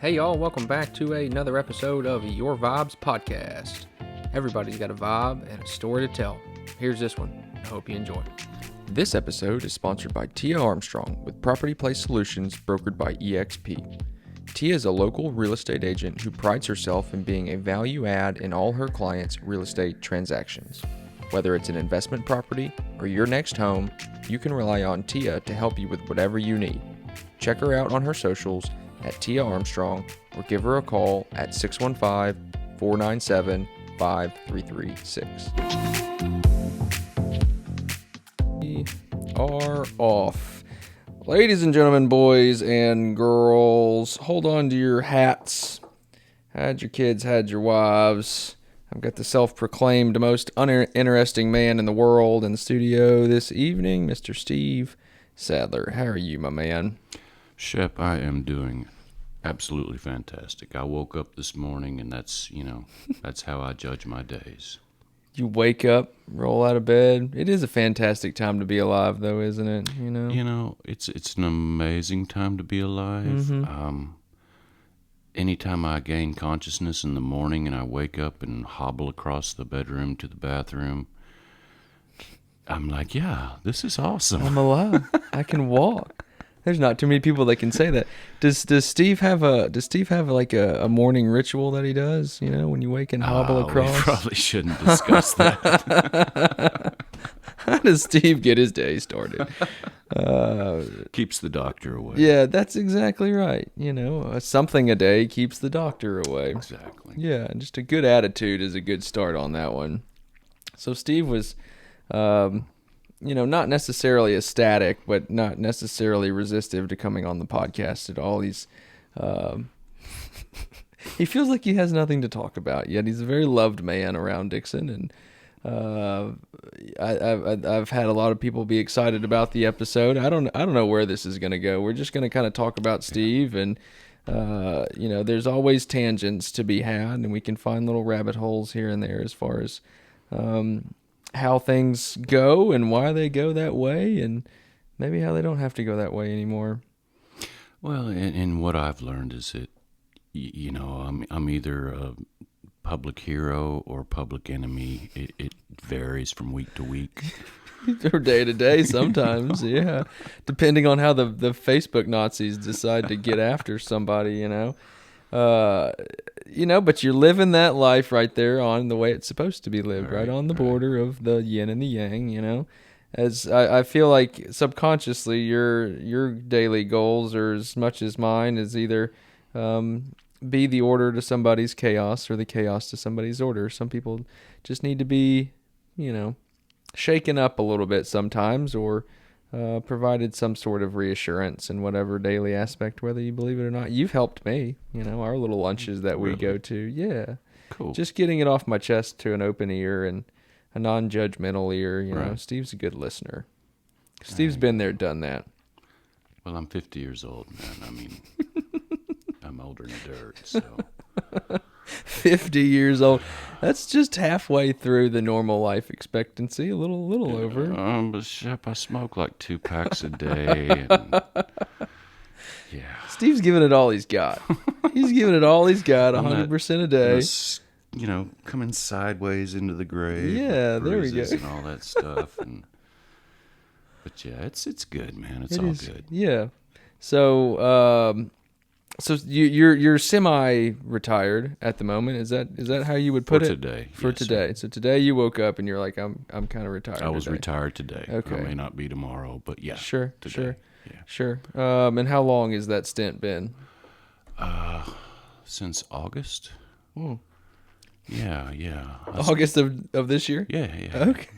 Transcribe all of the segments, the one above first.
Hey y'all, welcome back to another episode of Your Vibes Podcast. Everybody's got a vibe and a story to tell. Here's this one. I hope you enjoy. This episode is sponsored by Tia Armstrong with Property Place Solutions brokered by eXp. Tia is a local real estate agent who prides herself in being a value add in all her clients' real estate transactions. Whether it's an investment property or your next home, you can rely on Tia to help you with whatever you need. Check her out on her socials at Tia Armstrong or give her a call at 615-497-5336. We are off. Ladies and gentlemen, boys and girls, hold on to your hats. Had your kids, had your wives. I've got the self-proclaimed most uninteresting man in the world in the studio this evening, Mr. Steve Sadler. How are you, my man? Shep, I am doing absolutely fantastic. I woke up this morning and that's how I judge my days. You wake up, roll out of bed. It is a fantastic time to be alive, though, isn't it? It's an amazing time to be alive. Mm-hmm. Anytime I gain consciousness in the morning and I wake up and hobble across the bedroom to the bathroom, I'm like, yeah, this is awesome. I'm alive. I can walk. There's not too many people that can say that. Does Steve have like a morning ritual that he does? You know, when you wake and hobble across. We probably shouldn't discuss that. How does Steve get his day started? Keeps the doctor away. Yeah, that's exactly right. You know, something a day keeps the doctor away. Exactly. Yeah, and just a good attitude is a good start on that one. So Steve was, not necessarily ecstatic, but not necessarily resistive to coming on the podcast at all. He's, he feels like he has nothing to talk about, yet he's a very loved man around Dickson, and I've had a lot of people be excited about the episode. I don't know where this is going to go. We're just going to kind of talk about Steve, and there's always tangents to be had, and we can find little rabbit holes here and there as far as how things go and why they go that way, and maybe how they don't have to go that way anymore. Well, and what I've learned is that, I'm either a public hero or public enemy. It varies from week to week. Or day to day sometimes, yeah. Depending on how the Facebook Nazis decide to get after somebody, but you're living that life right there on the way it's supposed to be lived, right on the border of the yin and the yang, As I feel like subconsciously your daily goals are as much as mine is either be the order to somebody's chaos or the chaos to somebody's order. Some people just need to be, shaken up a little bit sometimes, or provided some sort of reassurance in whatever daily aspect, whether you believe it or not. You've helped me, our little lunches that we go to. Yeah. Cool. Just getting it off my chest to an open ear and a non-judgmental ear. Right. Steve's a good listener. Steve's been there, done that. Well, I'm 50 years old, man. I mean, I'm older than dirt, so. 50 years old. That's just halfway through the normal life expectancy. A little over. But Shep, I smoke like 2 packs a day. And, yeah. Steve's giving it all he's got. He's giving it all he's got, 100% a day. Coming sideways into the grave. Yeah, there we go. And all that stuff. But yeah, it's good, man. It's all good. Yeah. So, you're semi-retired at the moment. Is that how you would put it? For today. Sir. So today you woke up and you're like, I'm kind of retired. I was retired today. Okay. I may not be tomorrow, but yeah. Sure. Today. Sure. Yeah. Sure. And how long has that stint been? Since August. Oh. Yeah. August of this year? Yeah. Okay.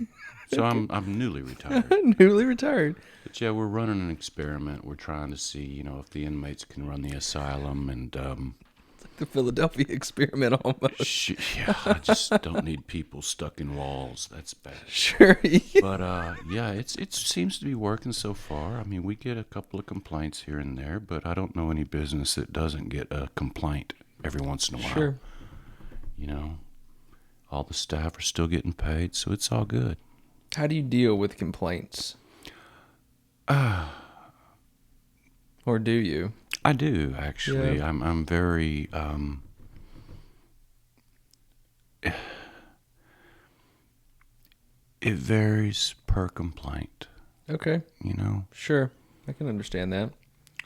So I'm newly retired. Newly retired. But yeah, we're running an experiment. We're trying to see, if the inmates can run the asylum, and it's like the Philadelphia experiment almost. I just don't need people stuck in walls. That's bad. Sure. But it seems to be working so far. I mean, we get a couple of complaints here and there, but I don't know any business that doesn't get a complaint every once in a while. Sure. All the staff are still getting paid, so it's all good. How do you deal with complaints? Or do you? I do, actually. Yeah. I'm very it varies per complaint, Okay. you know? Sure. I can understand that.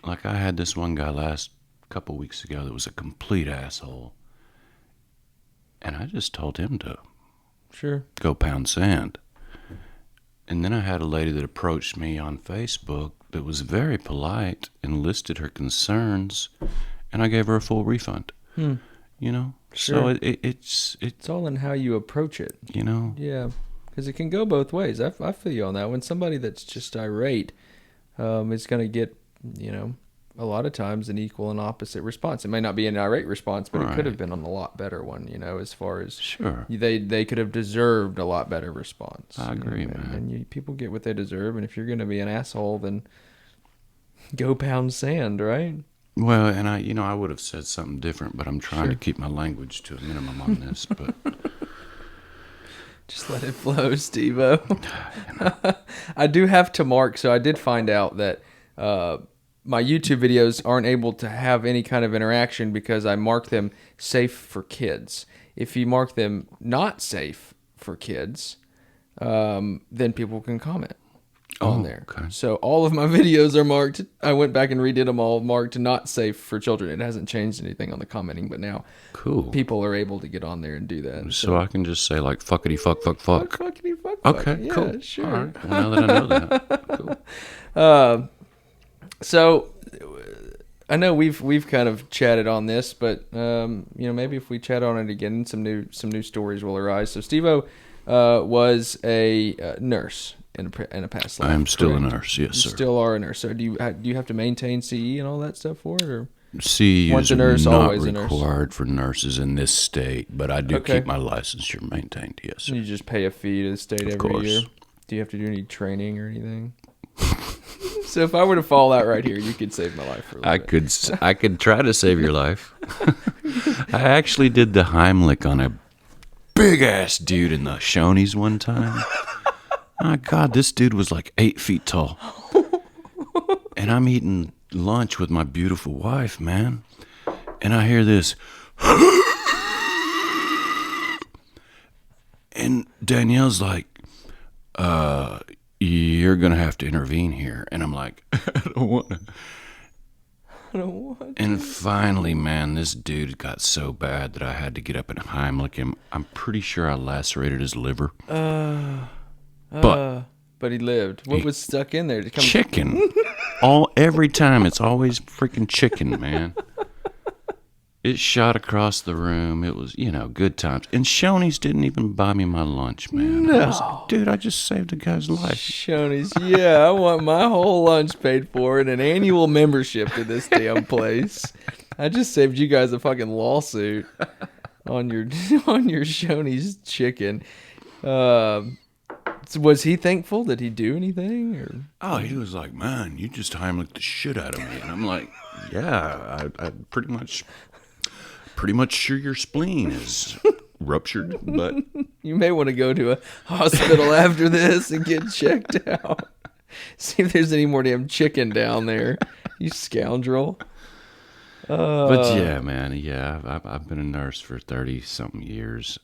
Like I had this one guy last couple weeks ago that was a complete asshole. And I just told him to Sure. go pound sand. And then I had a lady that approached me on Facebook that was very polite and listed her concerns, and I gave her a full refund. You know? Sure. So It's all in how you approach it. you know, Yeah. Because it can go both ways. I feel you on that. When somebody that's just irate is going to get, a lot of times an equal and opposite response. It may not be an irate response, but it could have been on a lot better one, as far as sure. they could have deserved a lot better response. I agree, man. And people get what they deserve, and if you're going to be an asshole, then go pound sand, right? Well, and I would have said something different, but I'm trying to keep my language to a minimum on this, but Just let it flow, Steve-O. I do have to mark, so I did find out that my YouTube videos aren't able to have any kind of interaction because I mark them safe for kids. If you mark them not safe for kids, then people can comment on there. Okay. So all of my videos are marked. I went back and redid them all, marked not safe for children. It hasn't changed anything on the commenting, but now cool. people are able to get on there and do that. So I can just say like fuckity fuck fuck fuck. Fuckity fuck. Okay, Yeah, cool. sure. All right. Well, now that I know that, cool. So I know we've kind of chatted on this, but maybe if we chat on it again, some new stories will arise. So Steve-O was a nurse in a past life. I'm still correct? a nurse, yes, You sir. still are a nurse. So do you have to maintain CE and all that stuff for it, or CE Once is a nurse, not always a nurse. required for nurses in this state, but I do Okay. keep my licensure maintained, yes, sir. you just pay a fee to the state Of every course. year? Do you have to do any training or anything? So if I were to fall out right here, you could save my life for a little bit. I could try to save your life. I actually did the Heimlich on a big ass dude in the Shoney's one time. My God, this dude was like 8 feet tall. And I'm eating lunch with my beautiful wife, man. And I hear this. And Danielle's like, you're going to have to intervene here. And I'm like, I don't want to. I don't want. And finally, man, this dude got so bad that I had to get up and Heimlich him. I'm pretty sure I lacerated his liver. But he lived. What was stuck in there? Chicken. Every time. It's always freaking chicken, man. It shot across the room. It was, good times. And Shoney's didn't even buy me my lunch, man. No. Dude, I just saved a guy's life. Shoney's, yeah, I want my whole lunch paid for and an annual membership to this damn place. I just saved you guys a fucking lawsuit on your Shoney's chicken. So was he thankful? Did he do anything? Or? Oh, he was like, man, you just Heimlich the shit out of me. And I'm like, yeah, I pretty much sure your spleen is ruptured, but You may want to go to a hospital after this and get checked out. See if there's any more damn chicken down there, you scoundrel. but yeah, man, yeah, I've been a nurse for 30-something years.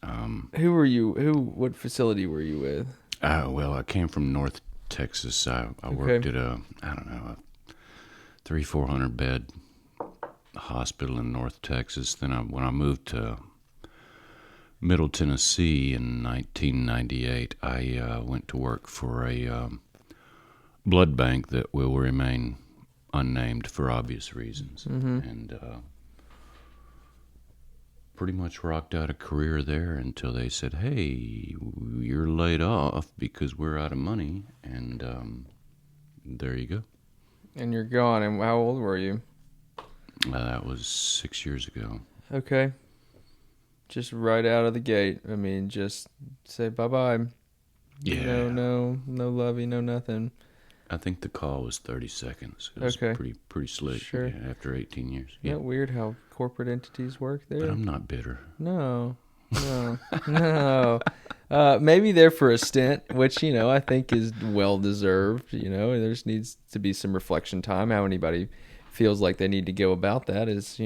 Who were you? What facility were you with? Well, I came from North Texas. I worked at a 300-400 bed hospital in North Texas. Then when I moved to Middle Tennessee in 1998, I went to work for a blood bank that will remain unnamed for obvious reasons, and pretty much rocked out a career there until they said, hey, you're laid off because we're out of money, and there you go. And you're gone. And how old were you? That was 6 years ago. Okay. Just right out of the gate. I mean, just say bye-bye. Yeah. No lovey, no nothing. I think the call was 30 seconds. It was Okay. pretty slick. Sure. Yeah, after 18 years. Isn't that weird how corporate entities work there? But I'm not bitter. No. Maybe there for a stint, which, I think is well-deserved. There needs to be some reflection time, how anybody feels like they need to go about that is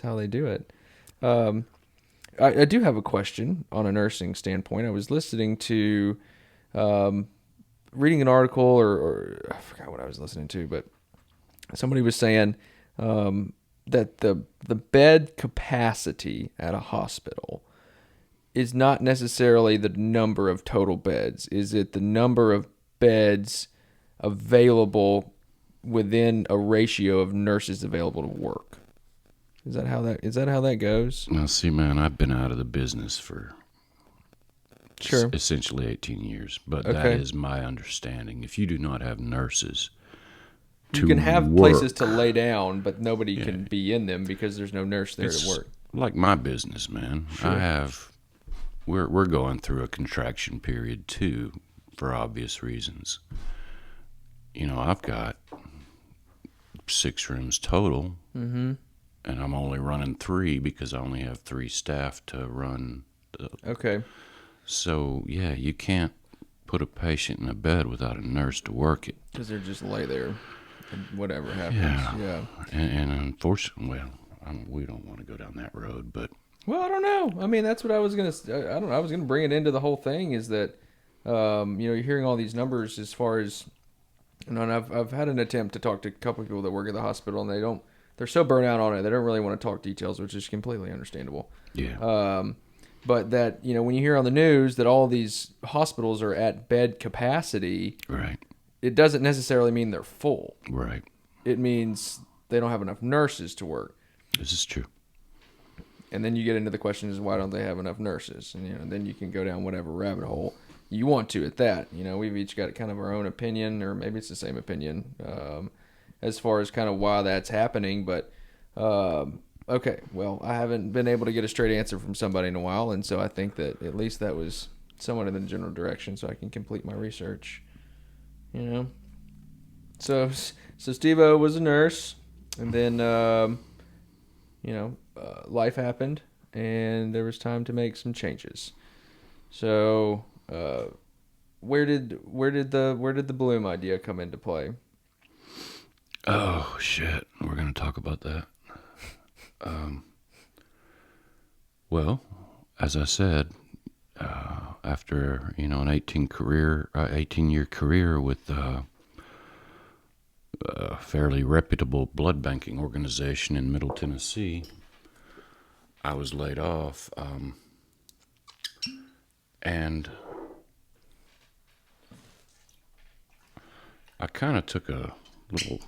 how they do it. I do have a question on a nursing standpoint. I was listening to, reading an article, or I forgot what I was listening to, but somebody was saying that the bed capacity at a hospital is not necessarily the number of total beds. Is it the number of beds available within a ratio of nurses available to work? Is that how that goes? Now, see, man, I've been out of the business for essentially 18 years, but that is my understanding. If you do not have nurses, you can have places to lay down, but nobody can be in them because there's no nurse there to work. Like my business, man. Sure. We're going through a contraction period too, for obvious reasons. I've got 6 rooms total, and I'm only running 3 because I only have 3 staff to run. Okay. So yeah, you can't put a patient in a bed without a nurse to work it. Because they're just lay there, and whatever happens. Yeah. And unfortunately, we don't want to go down that road, but. Well, I don't know. I mean, that's what I was gonna. I don't know. I was gonna bring it into the whole thing. Is that, you're hearing all these numbers as far as, and I've had an attempt to talk to a couple of people that work at the hospital, and they're so burnt out on it, they don't really want to talk details, which is completely understandable. Yeah. But that when you hear on the news that all these hospitals are at bed capacity, right? It doesn't necessarily mean they're full. Right. It means they don't have enough nurses to work. This is true. And then you get into the question is why don't they have enough nurses? And then you can go down whatever rabbit hole you want to at that. We've each got kind of our own opinion, or maybe it's the same opinion, as far as kind of why that's happening. But, okay, well, I haven't been able to get a straight answer from somebody in a while, and so I think that at least that was somewhat in the general direction so I can complete my research, So Steve-O was a nurse, and then, life happened, and there was time to make some changes. So, where did the Bloom idea come into play? Oh shit, we're gonna talk about that. Well, as I said, after an 18-year career with a fairly reputable blood banking organization in Middle Tennessee, I was laid off, and I kind of took a little,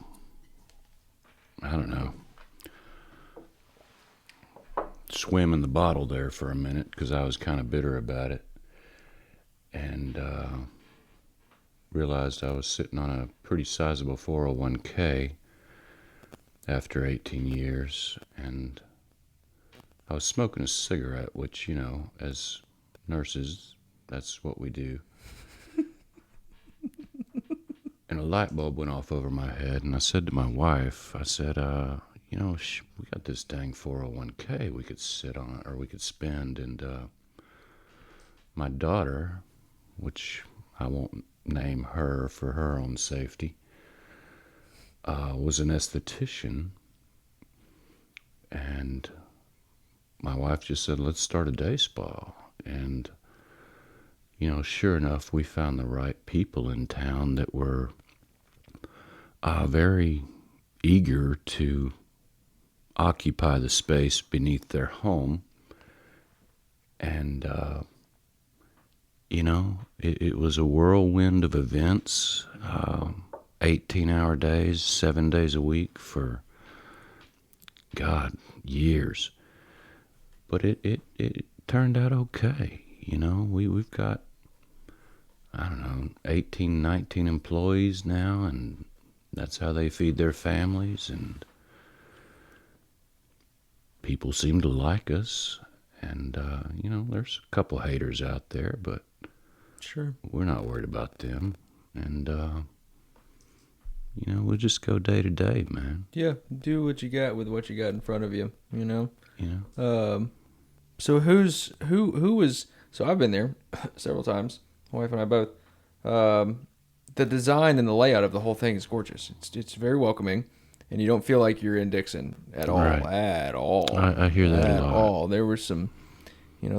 swim in the bottle there for a minute because I was kind of bitter about it, and realized I was sitting on a pretty sizable 401k after 18 years, and I was smoking a cigarette, which, as nurses, that's what we do. And a light bulb went off over my head, and I said to my wife, we got this dang 401k we could sit on, or we could spend, and my daughter, which I won't name her for her own safety, was an esthetician, and my wife just said, let's start a day spa. And, sure enough, we found the right people in town that were very eager to occupy the space beneath their home. And, it was a whirlwind of events, 18-hour days, 7 days a week for, God, years. But it turned out okay. We've got, 18, 19 employees now, and that's how they feed their families, and people seem to like us. And, there's a couple haters out there, but sure, we're not worried about them. And, we'll just go day to day, man. Yeah, do what you got with what you got in front of you, So who was, so I've been there several times, my wife and I both. The design and the layout of the whole thing is gorgeous. It's very welcoming. and you don't feel like you're in Dickson at all. Right. At all. I hear that at a lot. all. There were some,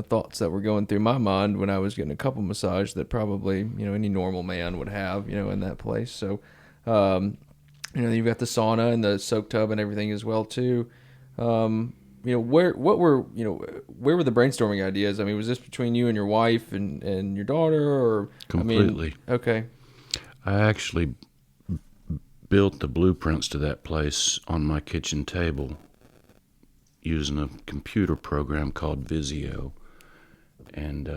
thoughts that were going through my mind when I was getting a couple massage that probably, any normal man would have, in that place. So, you've got the sauna and the soak tub and everything as well too. Where were the brainstorming ideas? I mean, was this between you and your wife and your daughter, or Completely. Okay. I actually built the blueprints to that place on my kitchen table using a computer program called Visio. And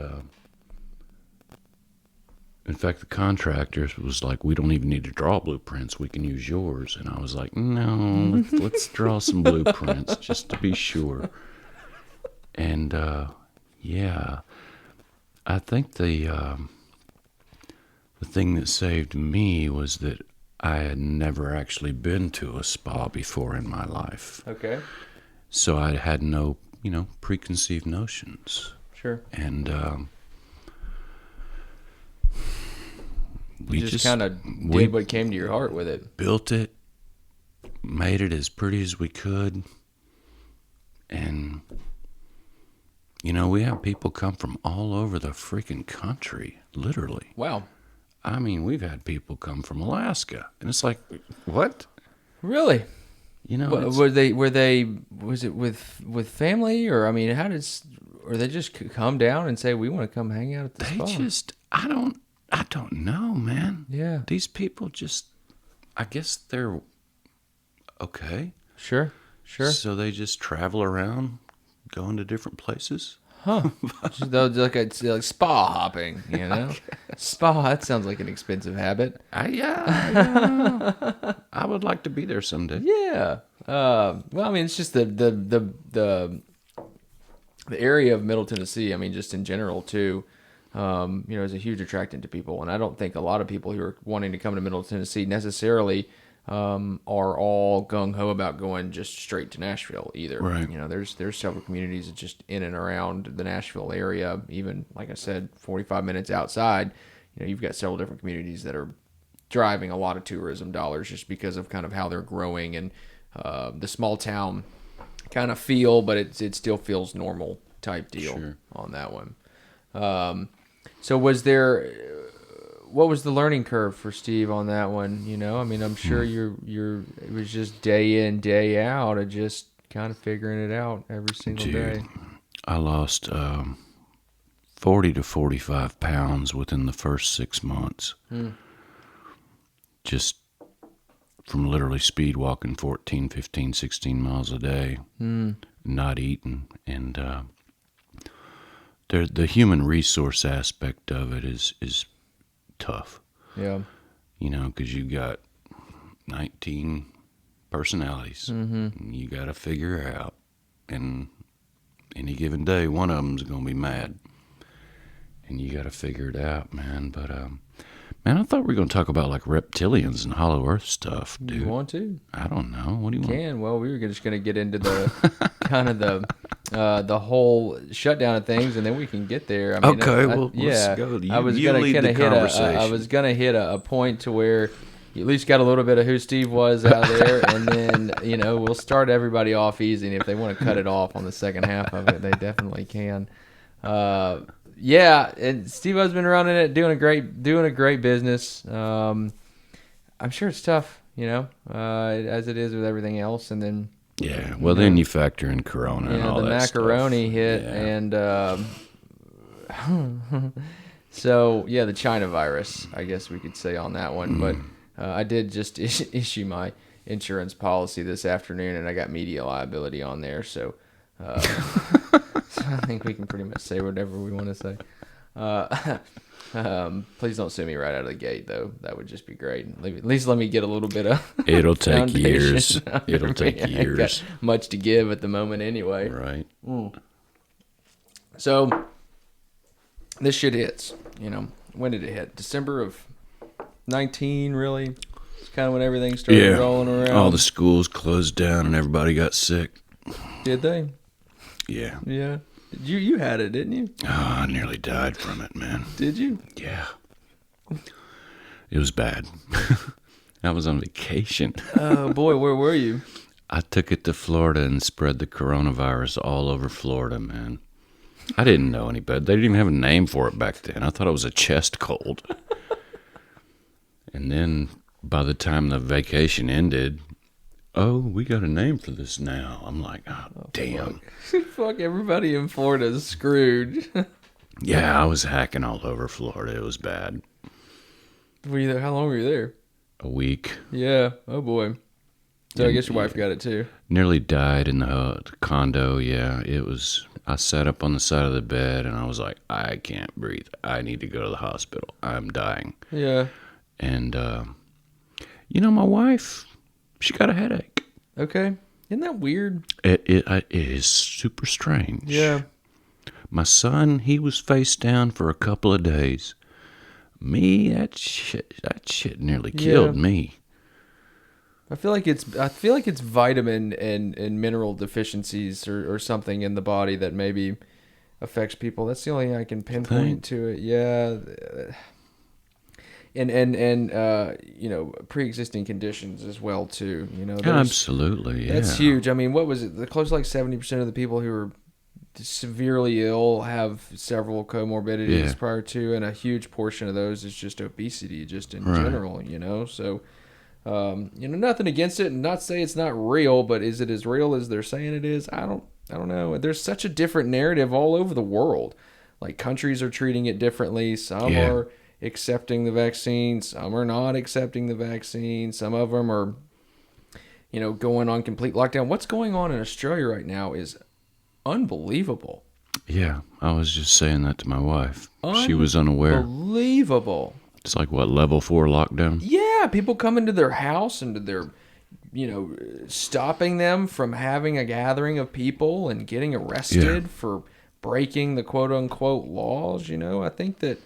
in fact, the contractor was like, we don't even need to draw blueprints. We can use yours. And I was like, no, let's draw some blueprints just to be sure. And yeah, I think the thing that saved me was that I had never actually been to a spa before in my life. Okay. So I had no, preconceived notions. Sure. And we just kind of did what came to your heart with it. Built it, made it as pretty as we could. And, we have people come from all over the freaking country, literally. Wow. I mean, we've had people come from Alaska, and it's like, what? Really? Was it with family, or or they just come down and say, we want to come hang out at the spa? I don't know, man. Yeah. These people just, I guess they're okay. Sure. So they just travel around, going to different places. Huh. like spa hopping, Spa, that sounds like an expensive habit. Yeah. I would like to be there someday. Yeah. It's just the area of Middle Tennessee, just in general too, is a huge attractant to people. And I don't think a lot of people who are wanting to come to Middle Tennessee necessarily are all gung-ho about going just straight to Nashville either. Right. There's several communities that just in and around the Nashville area, even, like I said, 45 minutes outside, you've got several different communities that are driving a lot of tourism dollars just because of kind of how they're growing and the small town kind of feel, but it still feels normal type deal on that one. So what was the learning curve for Steve on that one? I'm sure it was just day in, day out of just kind of figuring it out every single day. I lost 40 to 45 pounds within the first 6 months. Just from literally speed walking 14, 15, 16 miles a day, not eating. And the human resource aspect of it is tough. Yeah. Because you got 19 personalities. Mm-hmm. You got to figure out. And any given day, one of them's going to be mad. And you got to figure it out, man. But, man, I thought we were going to talk about, like, reptilians and Hollow Earth stuff, dude. You want to? I don't know. What do you want? Well, we were just going to get into the kind of the whole shutdown of things, and then we can get there. Let's go. I was going to hit a point to where you at least got a little bit of who Steve was out there, and then we'll start everybody off easy. And if they want to cut it off on the second half of it, they definitely can. And Steve has been running it, doing a great business. I'm sure it's tough, as it is with everything else, and then. Yeah, well, then you factor in Corona and all that stuff. The macaroni hit, and so, the China virus, I guess we could say on that one. But I did just issue my insurance policy this afternoon, and I got media liability on there. So, so I think we can pretty much say whatever we want to say. Please don't sue me right out of the gate, though. That would just be great. At least let me get a little bit of. It'll take years. It'll take years. Got much to give at the moment, anyway. Right. So this shit hits. When did it hit? December of 19, really. It's kind of when everything started rolling around. All the schools closed down and everybody got sick. Did they? Yeah. Yeah. You had it, didn't you? Oh, I nearly died from it, man. Did you? Yeah. It was bad. I was on vacation. Oh, boy, where were you? I took it to Florida and spread the coronavirus all over Florida, man. I didn't know any better. They didn't even have a name for it back then. I thought it was a chest cold. And then by the time the vacation ended, oh, we got a name for this now. I'm like, oh damn. Fuck, everybody in Florida is screwed. Yeah, I was hacking all over Florida. It was bad. Were you there? How long were you there? A week. Yeah. Oh, boy. So I guess your wife got it, too. Nearly died in the condo. Yeah, it was. I sat up on the side of the bed and I was like, I can't breathe. I need to go to the hospital. I'm dying. Yeah. And, my wife, she got a headache. Okay. Isn't that weird? It is super strange. Yeah. My son, he was face down for a couple of days. Me, that shit nearly killed me. I feel like it's vitamin and mineral deficiencies or something in the body that maybe affects people. That's the only thing I can pinpoint to it. Yeah. And pre-existing conditions as well too. Absolutely, yeah. That's huge. I mean, what was it? Close to like 70% of the people who are severely ill have several comorbidities prior to, and a huge portion of those is just obesity, just in general. So. Nothing against it, and not say it's not real, but is it as real as they're saying it is? I don't know. There's such a different narrative all over the world. Like, countries are treating it differently. Some are accepting the vaccine. Some are not accepting the vaccine. Some of them are, going on complete lockdown. What's going on in Australia right now is unbelievable. Yeah, I was just saying that to my wife. She was unaware. Unbelievable. It's like, what, level 4 lockdown? Yeah, people come into their house and they're, stopping them from having a gathering of people and getting arrested for breaking the quote-unquote laws. I think that,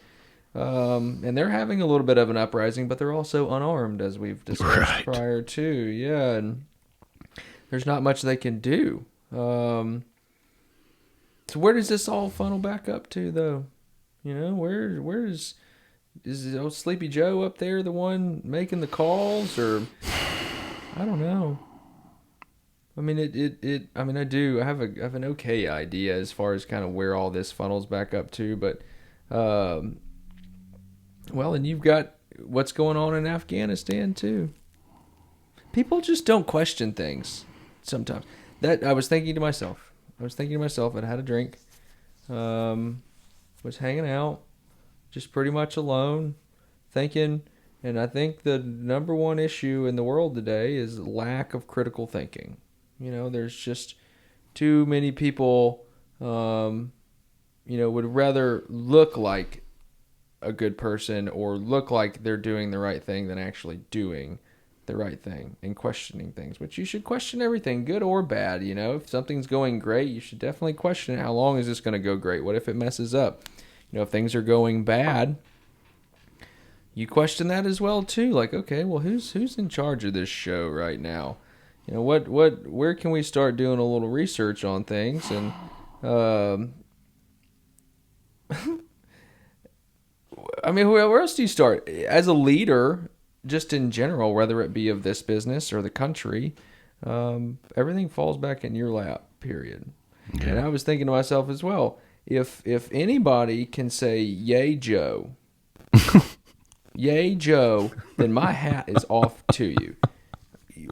and they're having a little bit of an uprising, but they're also unarmed, as we've discussed prior to. Yeah, and there's not much they can do. So where does this all funnel back up to, though? Where's... Is old Sleepy Joe up there the one making the calls, or I don't know. I mean, I have an okay idea as far as kind of where all this funnels back up to, but and you've got what's going on in Afghanistan too. People just don't question things sometimes. That I was thinking to myself. I'd had a drink, was hanging out. Just pretty much alone, thinking, and I think the number one issue in the world today is lack of critical thinking. There's just too many people, would rather look like a good person or look like they're doing the right thing than actually doing the right thing and questioning things, which you should question everything, good or bad. If something's going great, you should definitely question it. How long is this going to go great? What if it messes up? If things are going bad, you question that as well too. Like, okay, well, who's in charge of this show right now? Where can we start doing a little research on things? And where else do you start as a leader? Just in general, whether it be of this business or the country, everything falls back in your lap. Period. Yeah. And I was thinking to myself as well. If anybody can say "Yay, Joe," "Yay, Joe," then my hat is off to you.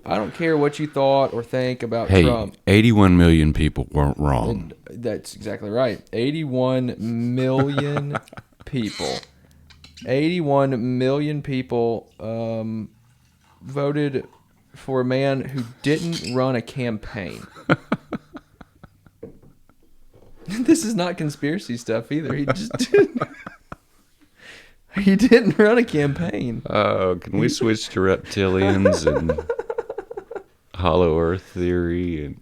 I don't care what you thought or think about Trump. 81 million people weren't wrong. And that's exactly right. 81 million people. 81 million people voted for a man who didn't run a campaign. This is not conspiracy stuff either. He just didn't. He didn't run a campaign. Oh, can we switch to reptilians and hollow Earth theory? And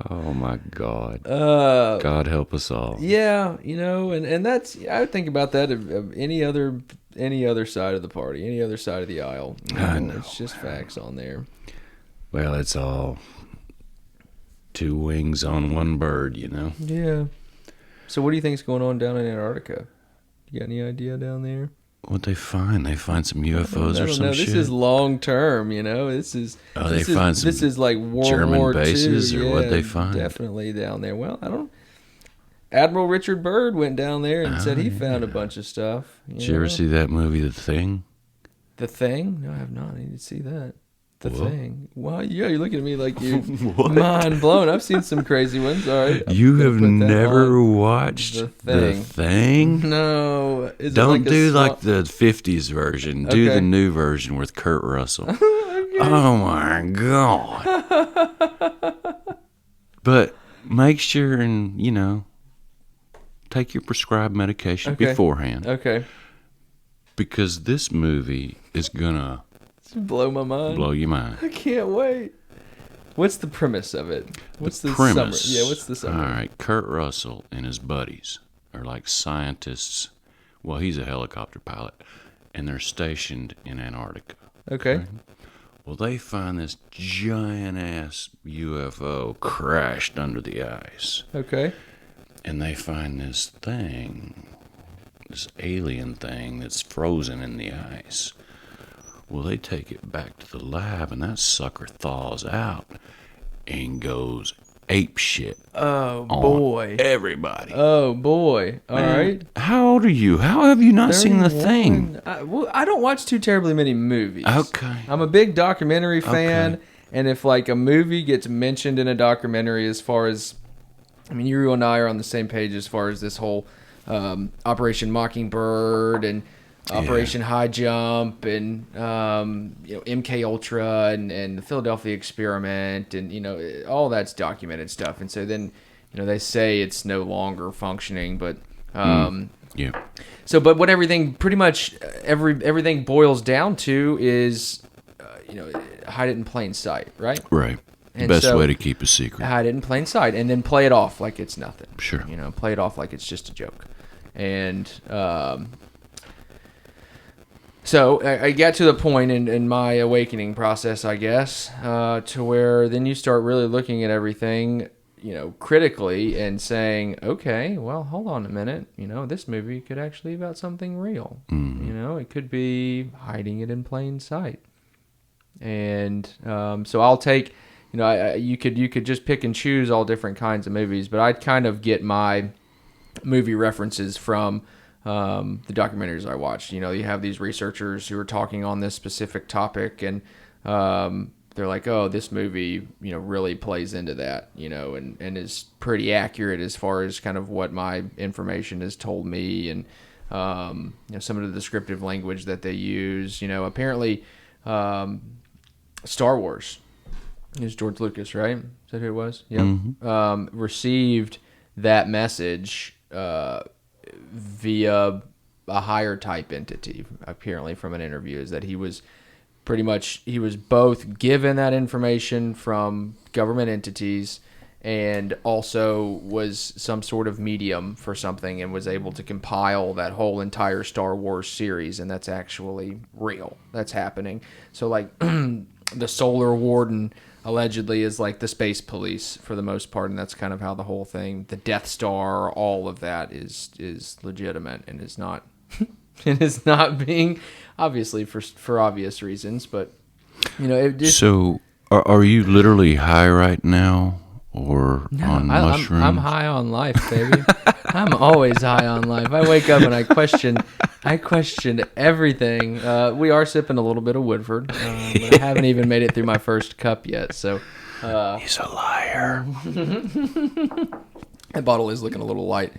oh my God! God help us all. Yeah, and that's I would think about that of any other side of the party, any other side of the aisle. I know. It's just facts on there. Well, it's all two wings on one bird, Yeah. So what do you think's going on down in Antarctica? You got any idea down there? What'd they find? They find some UFOs or some shit? This is long term, This is this is like World German War bases II. or what'd they find? Definitely down there. Well, I don't. Admiral Richard Byrd went down there and said he found a bunch of stuff. Did you ever see that movie, The Thing? The Thing? No, I have not. I need to see that. The Thing. Well, yeah, you're looking at me like you're mind blown. I've seen some crazy ones. All right. You have never watched The Thing? No. Don't do like the 50s version. Do the new version with Kurt Russell. Okay. Oh my God. But make sure and, take your prescribed medication beforehand. Okay. Because this movie is gonna blow my mind. Blow your mind. I can't wait. What's the premise of it? What's the premise? Summary? Yeah, what's the summary? All right, Kurt Russell and his buddies are like scientists. Well, he's a helicopter pilot, and they're stationed in Antarctica. Okay. Right? Well, they find this giant-ass UFO crashed under the ice. Okay. And they find this thing, this alien thing that's frozen in the ice. Well, they take it back to the lab, and that sucker thaws out and goes ape shit. Oh, boy. Everybody. Oh, boy. All right. How old are you? How have you not seen The Thing? I don't watch too terribly many movies. Okay. I'm a big documentary fan, and if like a movie gets mentioned in a documentary as far as, you and I are on the same page as far as this whole Operation Mockingbird and Operation High Jump and MK Ultra and the Philadelphia Experiment and all that's documented stuff. And so then they say it's no longer functioning, but So, but what everything pretty much everything boils down to is hide it in plain sight, right? Right. And best way to keep a secret. Hide it in plain sight, and then play it off like it's nothing. Sure. Play it off like it's just a joke, and. So I got to the point in my awakening process, I guess, to where then you start really looking at everything, critically and saying, okay, well, hold on a minute. This movie could actually be about something real. Mm-hmm. It could be hiding it in plain sight. And so I'll take, you could just pick and choose all different kinds of movies, but I'd kind of get my movie references from the documentaries I watched. You have these researchers who are talking on this specific topic, and they're like, oh, this movie, really plays into that, and is pretty accurate as far as kind of what my information has told me, and some of the descriptive language that they use. Apparently, Star Wars, it was George Lucas, right? Is that who it was? Yeah. Mm-hmm. Received that message via a higher type entity, apparently, from an interview, is that he was both given that information from government entities and also was some sort of medium for something and was able to compile that whole entire Star Wars series, and that's actually real. That's happening. So like the Solar Warden allegedly is like the space police for the most part, and that's kind of how the whole thing, the Death Star, all of that is legitimate and is not it is not being, obviously for obvious reasons, but it just, so are you literally high right now or on mushrooms? I'm high on life, baby. I'm always high on life. I wake up and I question everything. We are sipping a little bit of Woodford. I haven't even made it through my first cup yet, so he's a liar. That bottle is looking a little light.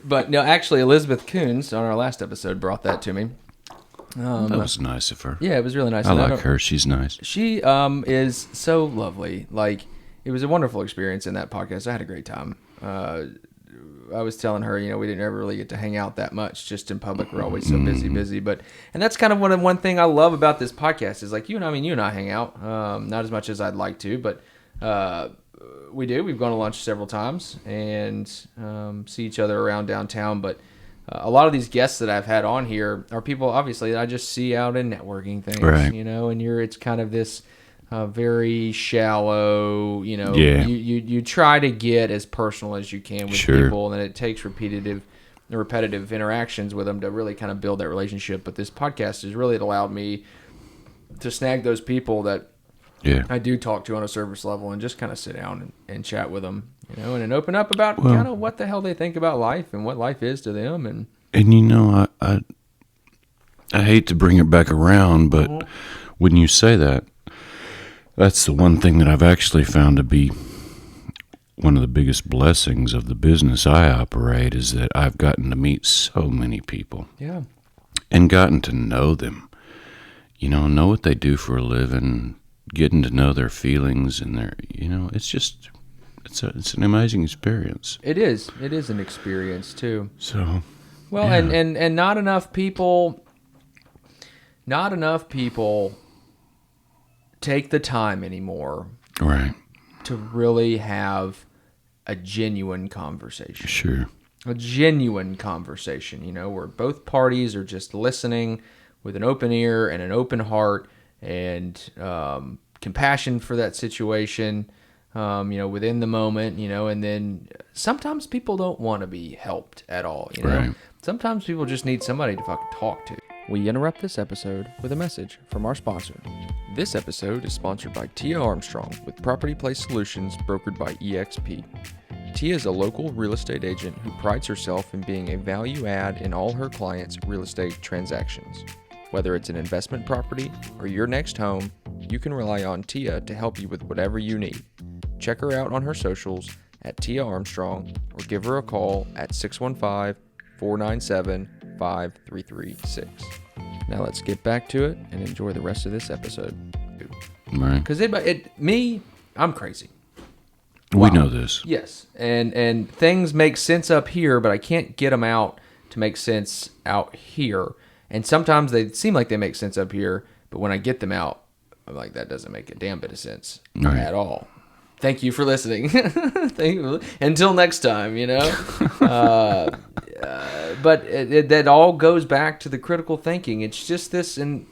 But no, actually, Elizabeth Coons on our last episode brought that to me. That was nice of her. Yeah, it was really nice. I like her. She's nice. She is so lovely. Like, it was a wonderful experience in that podcast. I had a great time. I was telling her, we didn't ever really get to hang out that much just in public. We're always so busy. And that's kind of one thing I love about this podcast is like you and I hang out. Not as much as I'd like to, but we do. We've gone to lunch several times and see each other around downtown. But a lot of these guests that I've had on here are people, obviously, that I just see out in networking things, right. And it's kind of this very shallow, Yeah. You try to get as personal as you can with people, and it takes repetitive repetitive interactions with them to really kind of build that relationship. But this podcast has really allowed me to snag those people that I do talk to on a service level and just kind of sit down and chat with them, you know, and then open up about kind of what the hell they think about life and what life is to them. And you know, I hate to bring it back around, but when you say that, that's the one thing that I've actually found to be one of the biggest blessings of the business I operate is that I've gotten to meet so many people. Yeah. And gotten to know them. You know what they do for a living, getting to know their feelings and their, you know, it's an amazing experience. It is an experience too. So, well, yeah. and not enough people take the time anymore, right, to really have a genuine conversation. Sure. A genuine conversation, you know, where both parties are just listening with an open ear and an open heart and compassion for that situation, you know, within the moment, you know, and then sometimes people don't want to be helped at all, you know. Right. Sometimes people just need somebody to fucking talk to. We interrupt this episode with a message from our sponsor. This episode is sponsored by Tia Armstrong with Property Place Solutions brokered by EXP. Tia is a local real estate agent who prides herself in being a value add in all her clients' real estate transactions. Whether it's an investment property or your next home, you can rely on Tia to help you with whatever you need. Check her out on her socials at Tia Armstrong or give her a call at 615-497-5336. Now let's get back to it and enjoy the rest of this episode. Right. Because I'm crazy. We know this. Yes, and things make sense up here, but I can't get them out to make sense out here. And sometimes they seem like they make sense up here, but when I get them out, I'm like, that doesn't make a damn bit of sense at all. Thank you for listening. Thank you. Until next time, you know. But that all goes back to the critical thinking. It's just this, and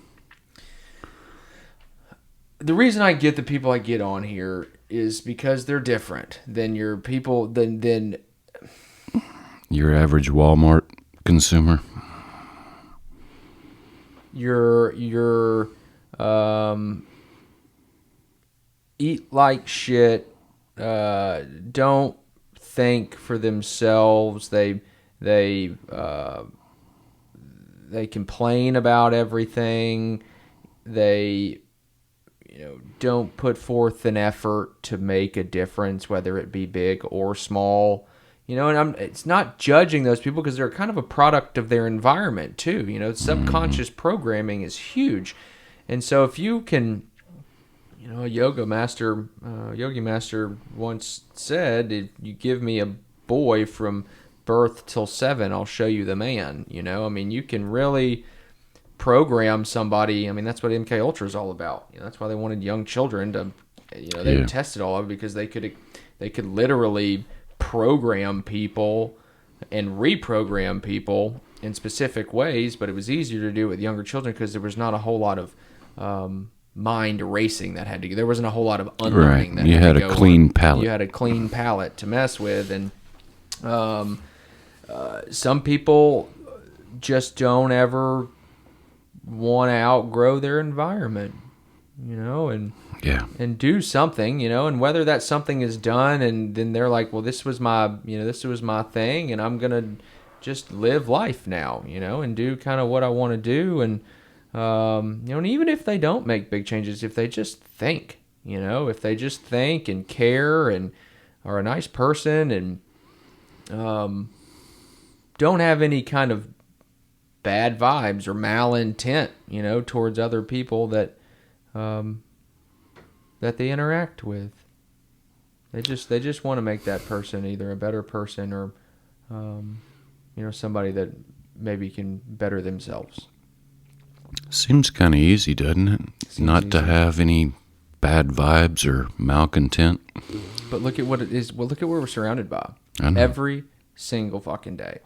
the reason I get the people I get on here is because they're different than your people, than your average Walmart consumer. Your eat like shit, don't think for themselves. They complain about everything. They, you know, don't put forth an effort to make a difference, whether it be big or small. You know, and it's not judging those people because they're kind of a product of their environment too. You know, subconscious programming is huge. And so if you can, you know, a yogi master once said, if you give me a boy from birth till 7, I'll show you the man. You know, I mean, you can really program somebody. I mean, that's what MK Ultra is all about. You know, that's why they wanted young children to, you know, they tested all of it because they could literally program people and reprogram people in specific ways, but it was easier to do with younger children because there was not a whole lot of mind erasing that had to go. There wasn't a whole lot of unlearning that had to go. You had a clean palette. You had a clean palette to mess with, and some people just don't ever want to outgrow their environment, you know, and do something, you know, and whether that something is done and then they're like, well, this was my thing and I'm going to just live life now, you know, and do kind of what I want to do. And, you know, and even if they don't make big changes, if they just think, you know, if they just think and care and are a nice person and don't have any kind of bad vibes or malintent, you know, towards other people that they interact with. They just want to make that person either a better person or, you know, somebody that maybe can better themselves. Seems kind of easy, doesn't it? Not to have any bad vibes or malcontent. But look at what it is. Well, look at what we're surrounded by. I know. Every single fucking day.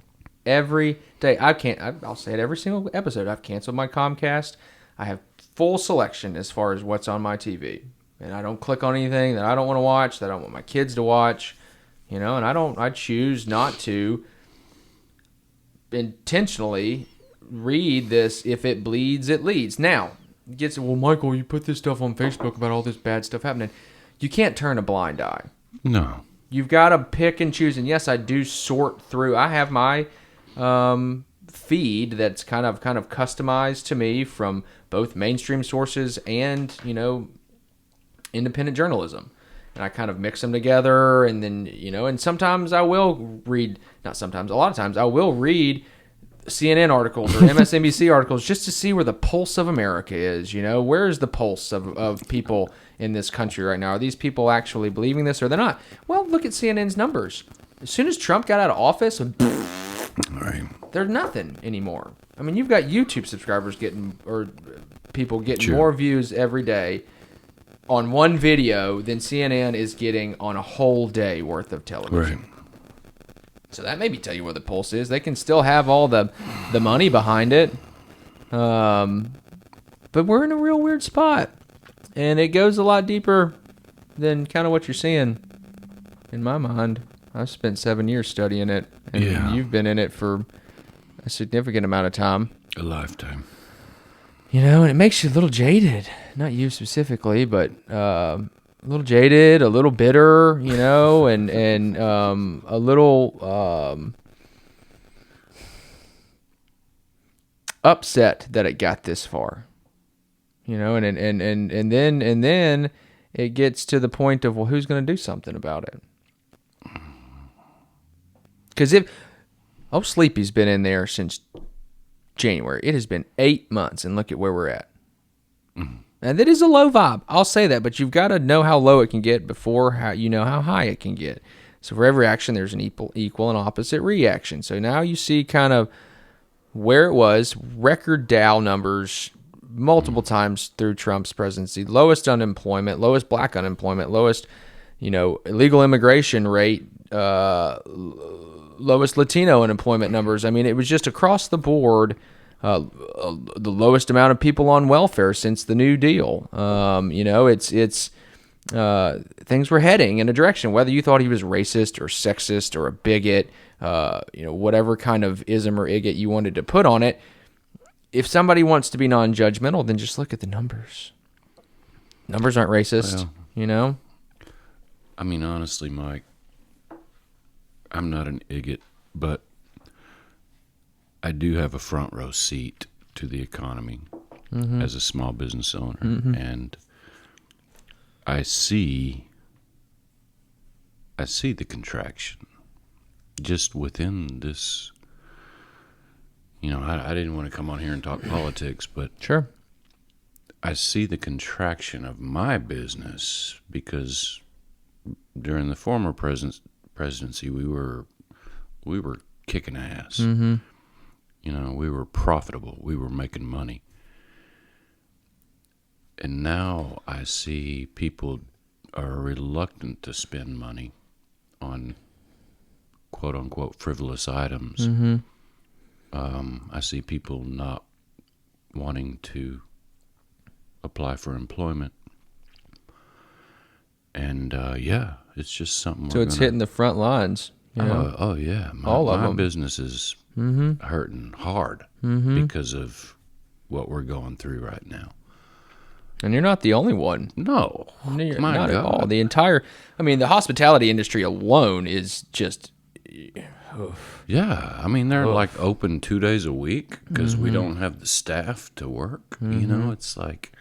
Every day. I'll say it every single episode. I've canceled my Comcast. I have full selection as far as what's on my TV. And I don't click on anything that I don't want to watch, that I don't want my kids to watch, you know, and I choose not to intentionally read this, if it bleeds, it leads. Now, it gets, well, Michael, you put this stuff on Facebook about all this bad stuff happening. You can't turn a blind eye. No. You've got to pick and choose. And yes, I do sort through. I have my feed that's kind of customized to me from both mainstream sources and, independent journalism. And I kind of mix them together, and then, and sometimes I will read, not sometimes, a lot of times I will read CNN articles or MSNBC articles just to see where the pulse of America is. Where is the pulse of people in this country right now? Are these people actually believing this, or they're not? Well, look at CNN's numbers. As soon as Trump got out of office, Right. there's nothing anymore. I mean, you've got YouTube subscribers people getting Sure. more views every day on one video than CNN is getting on a whole day worth of television. Right. So that maybe tell you where the pulse is. They can still have all the money behind it. But we're in a real weird spot. And it goes a lot deeper than kind of what you're seeing in my mind. I've spent 7 years studying it. And you've been in it for a significant amount of time. A lifetime. And it makes you a little jaded. Not you specifically, but a little jaded, a little bitter, and a little upset that it got this far. And then it gets to the point of, well, who's going to do something about it? Because Sleepy's been in there since January. It has been 8 months, and look at where we're at. Mm-hmm. And that is a low vibe. I'll say that, but you've got to know how low it can get before how high it can get. So for every action, there's an equal and opposite reaction. So now you see kind of where it was, record Dow numbers multiple times through Trump's presidency, lowest unemployment, lowest black unemployment, lowest, illegal immigration rate, lowest Latino unemployment numbers. I mean, it was just across the board, the lowest amount of people on welfare since the New Deal. Things were heading in a direction, whether you thought he was racist or sexist or a bigot, whatever kind of ism or igot you wanted to put on it. If somebody wants to be non-judgmental, then just look at the numbers. Numbers aren't racist, I mean, honestly, Mike, I'm not an idiot, but I do have a front row seat to the economy as a small business owner. And I see the contraction just within this. I didn't want to come on here and talk politics, but Sure. I see the contraction of my business because during the former presidency, we were kicking ass. Mm-hmm. We were profitable. We were making money. And now I see people are reluctant to spend money on quote-unquote frivolous items. Mm-hmm. I see people not wanting to apply for employment. And, it's just something So it's hitting the front lines. Oh, yeah. All of my them. business is hurting hard because of what we're going through right now. And you're not the only one. No. You're My not God. at all. The hospitality industry alone is just... Yeah. I mean, they're like open 2 days a week because we don't have the staff to work. It's like...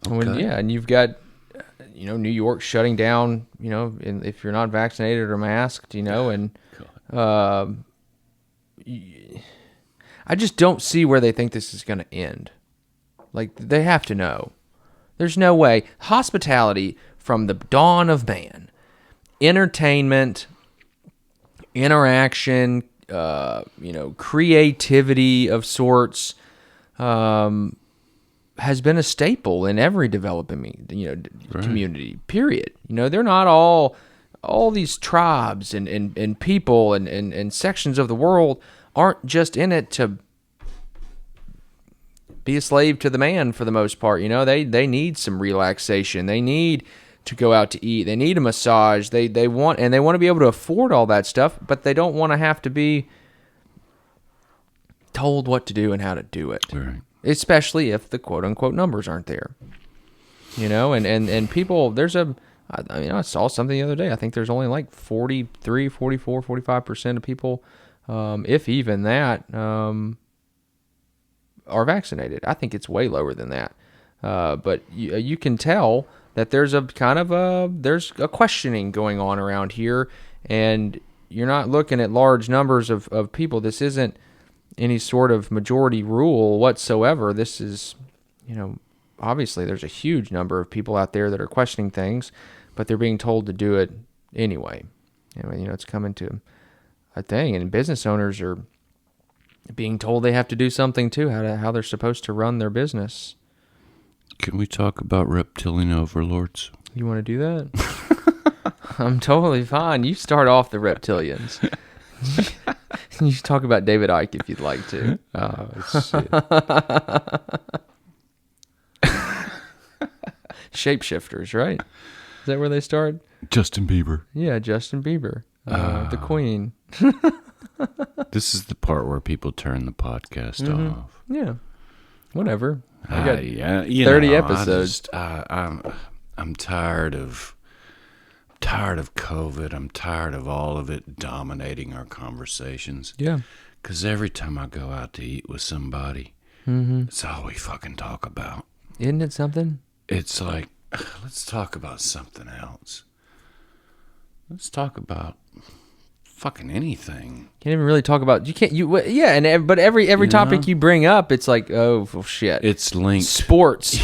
Okay. And you've got... New York shutting down, if you're not vaccinated or masked, and I just don't see where they think this is going to end. Like, they have to know. There's no way. Hospitality from the dawn of man, entertainment, interaction, creativity of sorts, has been a staple in every developing, community, period. They're not all these tribes and people and sections of the world aren't just in it to be a slave to the man for the most part. They need some relaxation. They need to go out to eat. They need a massage. They want to be able to afford all that stuff, but they don't want to have to be told what to do and how to do it. Right. Especially if the quote-unquote numbers aren't there. And people, I saw something the other day. I think there's only like 43, 44, 45% of people, if even that, are vaccinated. I think it's way lower than that. But you can tell that there's a questioning going on around here, and you're not looking at large numbers of people. This isn't any sort of majority rule whatsoever. This is, obviously there's a huge number of people out there that are questioning things, but they're being told to do it anyway. It's coming to a thing, and business owners are being told they have to do something too, how they're supposed to run their business. Can we talk about reptilian overlords? You want to do that? I'm totally fine. You start off the reptilians. You should talk about David Icke if you'd like to. Shapeshifters, right? Is that where they start? Justin Bieber. Yeah, Justin Bieber. The Queen. This is the part where people turn the podcast off. Yeah. Whatever. I got 30 episodes. I'm tired of COVID. I'm tired of all of it dominating our conversations. Yeah. Because every time I go out to eat with somebody, it's all we fucking talk about. Isn't it something? It's like, let's talk about something else. Let's talk about fucking anything. Can't even really talk about. You can't. But every topic you bring up, it's like, oh well, shit. It's linked. Sports.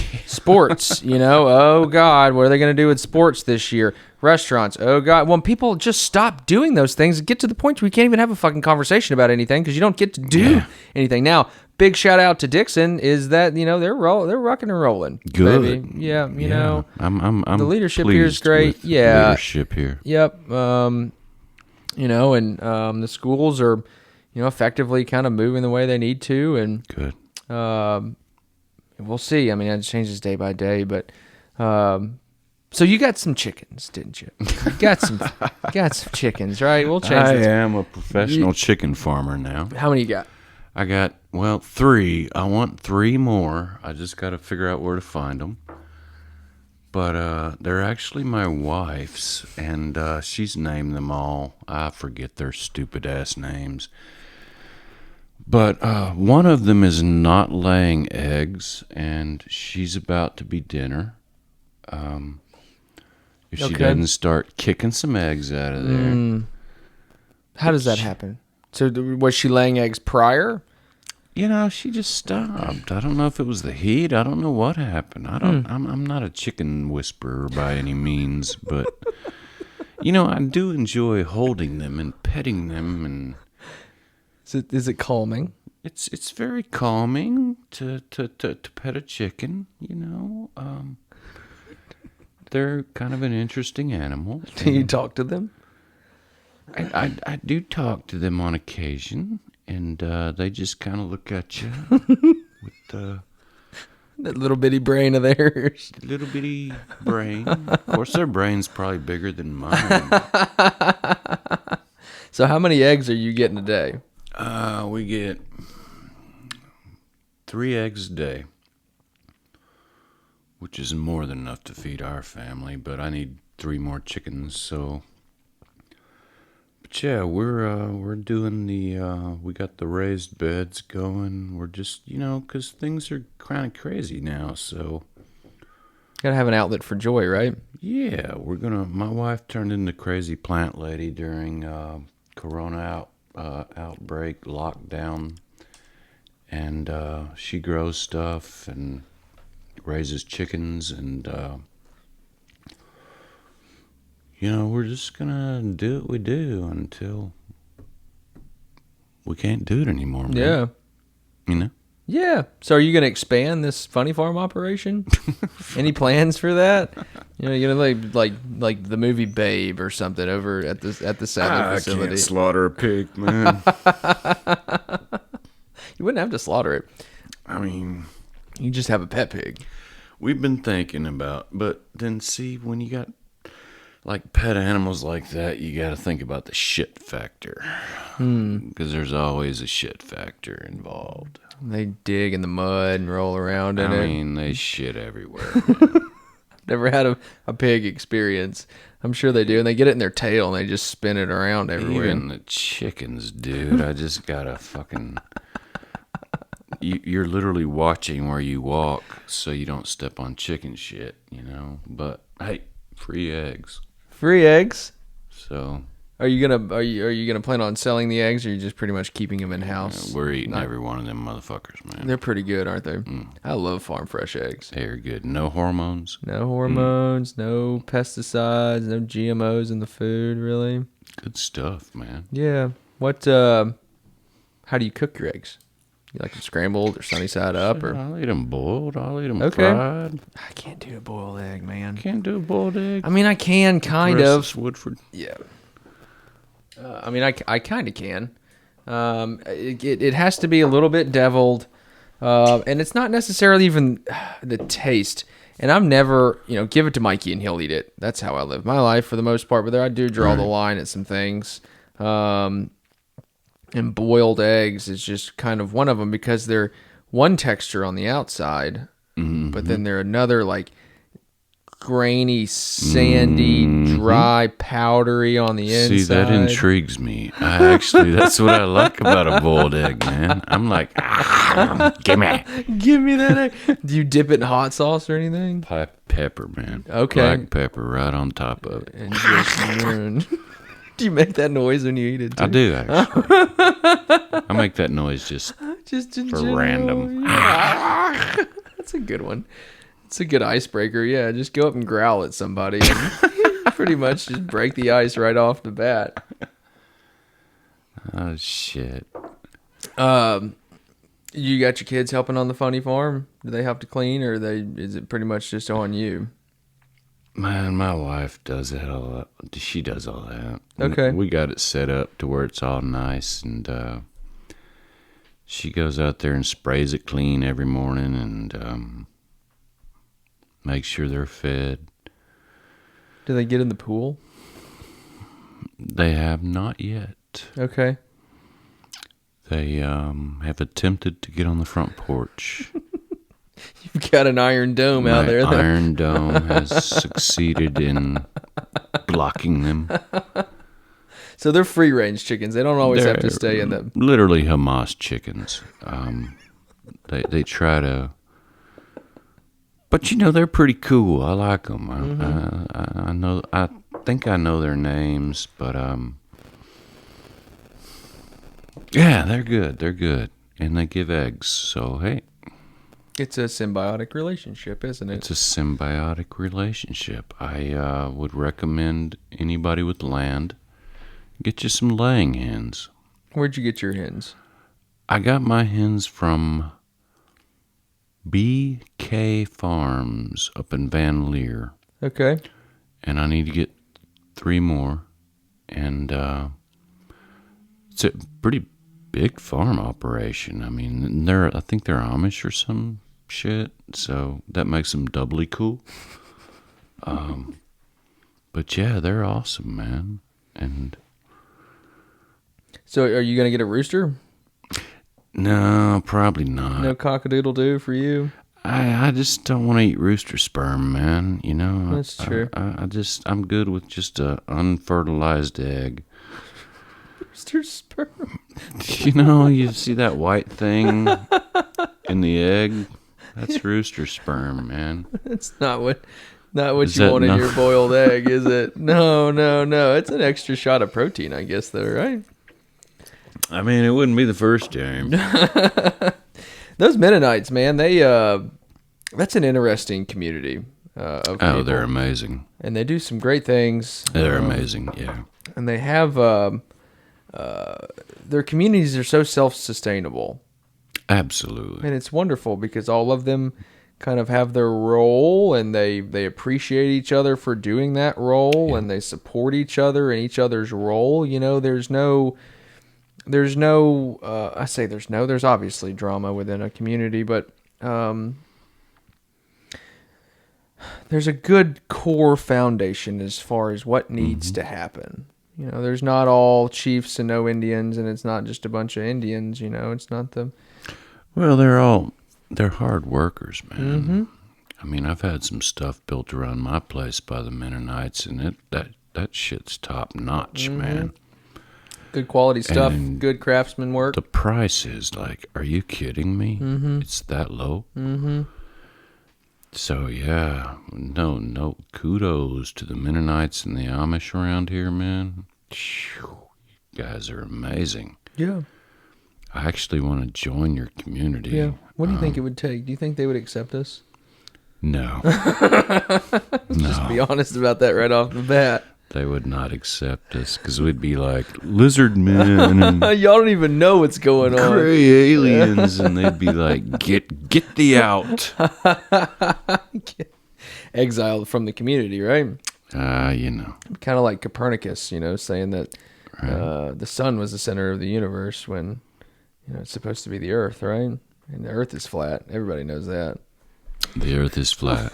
Oh God, what are they going to do with sports this year? Restaurants. Oh God. When people just stop doing those things, get to the point where we can't even have a fucking conversation about anything because you don't get to do anything. Now, big shout out to Dickson is that they're rocking and rolling. Good. Baby. Yeah. I'm the leadership here is great. With leadership here. Yep. The schools are, effectively kind of moving the way they need to, and good. We'll see. I mean, it changes day by day, but so you got some chickens, didn't you? You got some chickens, right? We'll change. I am a professional chicken farmer now. How many you got? I got 3. I want 3 more. I just got to figure out where to find them. But they're actually my wife's, and she's named them all. I forget their stupid-ass names. But one of them is not laying eggs, and she's about to be dinner. If she doesn't start kicking some eggs out of there. How does that happen? So was she laying eggs prior? She just stopped. I don't know if it was the heat. I don't know what happened. I'm not a chicken whisperer by any means, but I do enjoy holding them and petting them, and is it calming? It's very calming to pet a chicken. They're kind of an interesting animal. Do you talk to them? I do talk to them on occasion. And they just kind of look at you with that little bitty brain of theirs. Little bitty brain. Of course, their brain's probably bigger than mine. So how many eggs are you getting a day? We get 3 eggs a day, which is more than enough to feed our family, but I need 3 more chickens, so... Yeah, we're doing we got the raised beds going. We're just, because things are kind of crazy now, so. Gotta have an outlet for joy, right? Yeah, my wife turned into crazy plant lady during Corona outbreak, lockdown, and she grows stuff and raises chickens, and we're just gonna do what we do until we can't do it anymore, man. Yeah. Yeah. So are you gonna expand this funny farm operation? Any plans for that? You're gonna like the movie Babe or something over at the Sadler facility. I can't slaughter a pig, man. You wouldn't have to slaughter it. I mean, you just have a pet pig. We've been thinking about, but then see when you got. like pet animals like that, you got to think about the shit factor. Because there's always a shit factor involved. They dig in the mud and roll around in it. I mean, they shit everywhere. Man. Never had a pig experience. I'm sure they do. And they get it in their tail and they just spin it around everywhere. Even the chickens, dude. I just got to fucking... You're literally watching where you walk so you don't step on chicken shit, you know? But, hey, free eggs. Free eggs? So... Are you gonna plan on selling the eggs, or are you just pretty much keeping them in house? We're eating every one of them motherfuckers, man. They're pretty good, aren't they? I love farm fresh eggs. They're good. No hormones. No hormones, no pesticides, no GMOs in the food. Really good stuff, man. Yeah. What? How do you cook your eggs? You like them scrambled or sunny side up? Or I'll eat them boiled. I'll eat them fried. I can't do a boiled egg, man. Can't do a boiled egg. I mean, I can kind of. Woodford. Yeah. I mean, I kind of can. It has to be a little bit deviled, and it's not necessarily even the taste. And I'm never, give it to Mikey and he'll eat it. That's how I live my life for the most part. But there, I do draw the line at some things. And boiled eggs is just kind of one of them because they're one texture on the outside, but then they're another like grainy, sandy, dry, powdery on the inside. See, that intrigues me. That's what I like about a boiled egg, man. I'm like, give me that egg. Do you dip it in hot sauce or anything? Pepper, man. Okay. Black pepper right on top of it. And just, do you make that noise when you eat it, too? I do, actually. I make that noise just for random. That's a good one. It's a good icebreaker. Yeah, just go up and growl at somebody and pretty much just break the ice right off the bat. Oh, shit. You got your kids helping on the funny farm? Do they have to clean, or is it pretty much just on you? Man, my wife does that all that. She does all that. Okay. We got it set up to where it's all nice, and she goes out there and sprays it clean every morning and makes sure they're fed. Do they get in the pool? They have not yet. Okay. They have attempted to get on the front porch. You've got an iron dome out there. My iron dome has succeeded in blocking them. So they're free-range chickens. They don't always have to stay in the... Literally Hamas chickens. They try to... But, they're pretty cool. I like them. I think I know their names, but... Yeah, they're good. They're good. And they give eggs, so hey... It's a symbiotic relationship, isn't it? It's a symbiotic relationship. I would recommend anybody with land, get you some laying hens. Where'd you get your hens? I got my hens from BK Farms up in Van Leer. Okay. And I need to get 3 more. And it's a pretty big farm operation. I mean, I think they're Amish or some shit, so that makes them doubly cool. But yeah, they're awesome, man. And so, are you gonna get a rooster? No, probably not. No cock-a-doodle-doo for you. I just don't want to eat rooster sperm, man. That's true. I'm good with just a unfertilized egg. Rooster sperm. You see that white thing in the egg? That's rooster sperm, man. That's not what you want in your boiled egg, is it? No. It's an extra shot of protein, I guess, though, right? I mean, it wouldn't be the first time. Those Mennonites, man, that's an interesting community of people. Oh, they're amazing. And they do some great things. They're amazing, yeah. And they have... their communities are so self-sustainable. Absolutely. And it's wonderful because all of them kind of have their role, and they appreciate each other for doing that role, and they support each other in each other's role. There's obviously drama within a community, but there's a good core foundation as far as what needs to happen. You know, there's not all chiefs and no Indians, and it's not just a bunch of Indians. You know, it's not the. Well, they're hard workers, man. I mean, I've had some stuff built around my place by the Mennonites, and that shit's top notch, man. Good quality stuff, And good craftsman work. The price is like, are you kidding me? It's that low. So yeah, no, kudos to the Mennonites and the Amish around here, man. Phew, you guys are amazing. Yeah. I actually want to join your community. Yeah. What do you think it would take? Do you think they would accept us? No. Just be honest about that right off the bat. They would not accept us because we'd be like lizard men and Y'all don't even know what's going on. gray aliens, and they'd be like, "Get thee out!" Exiled from the community, right? You know. Kind of like Copernicus, you know, saying that the sun was the center of the universe when, you know, it's supposed to be the Earth, right? And the Earth is flat. Everybody knows that. The Earth is flat.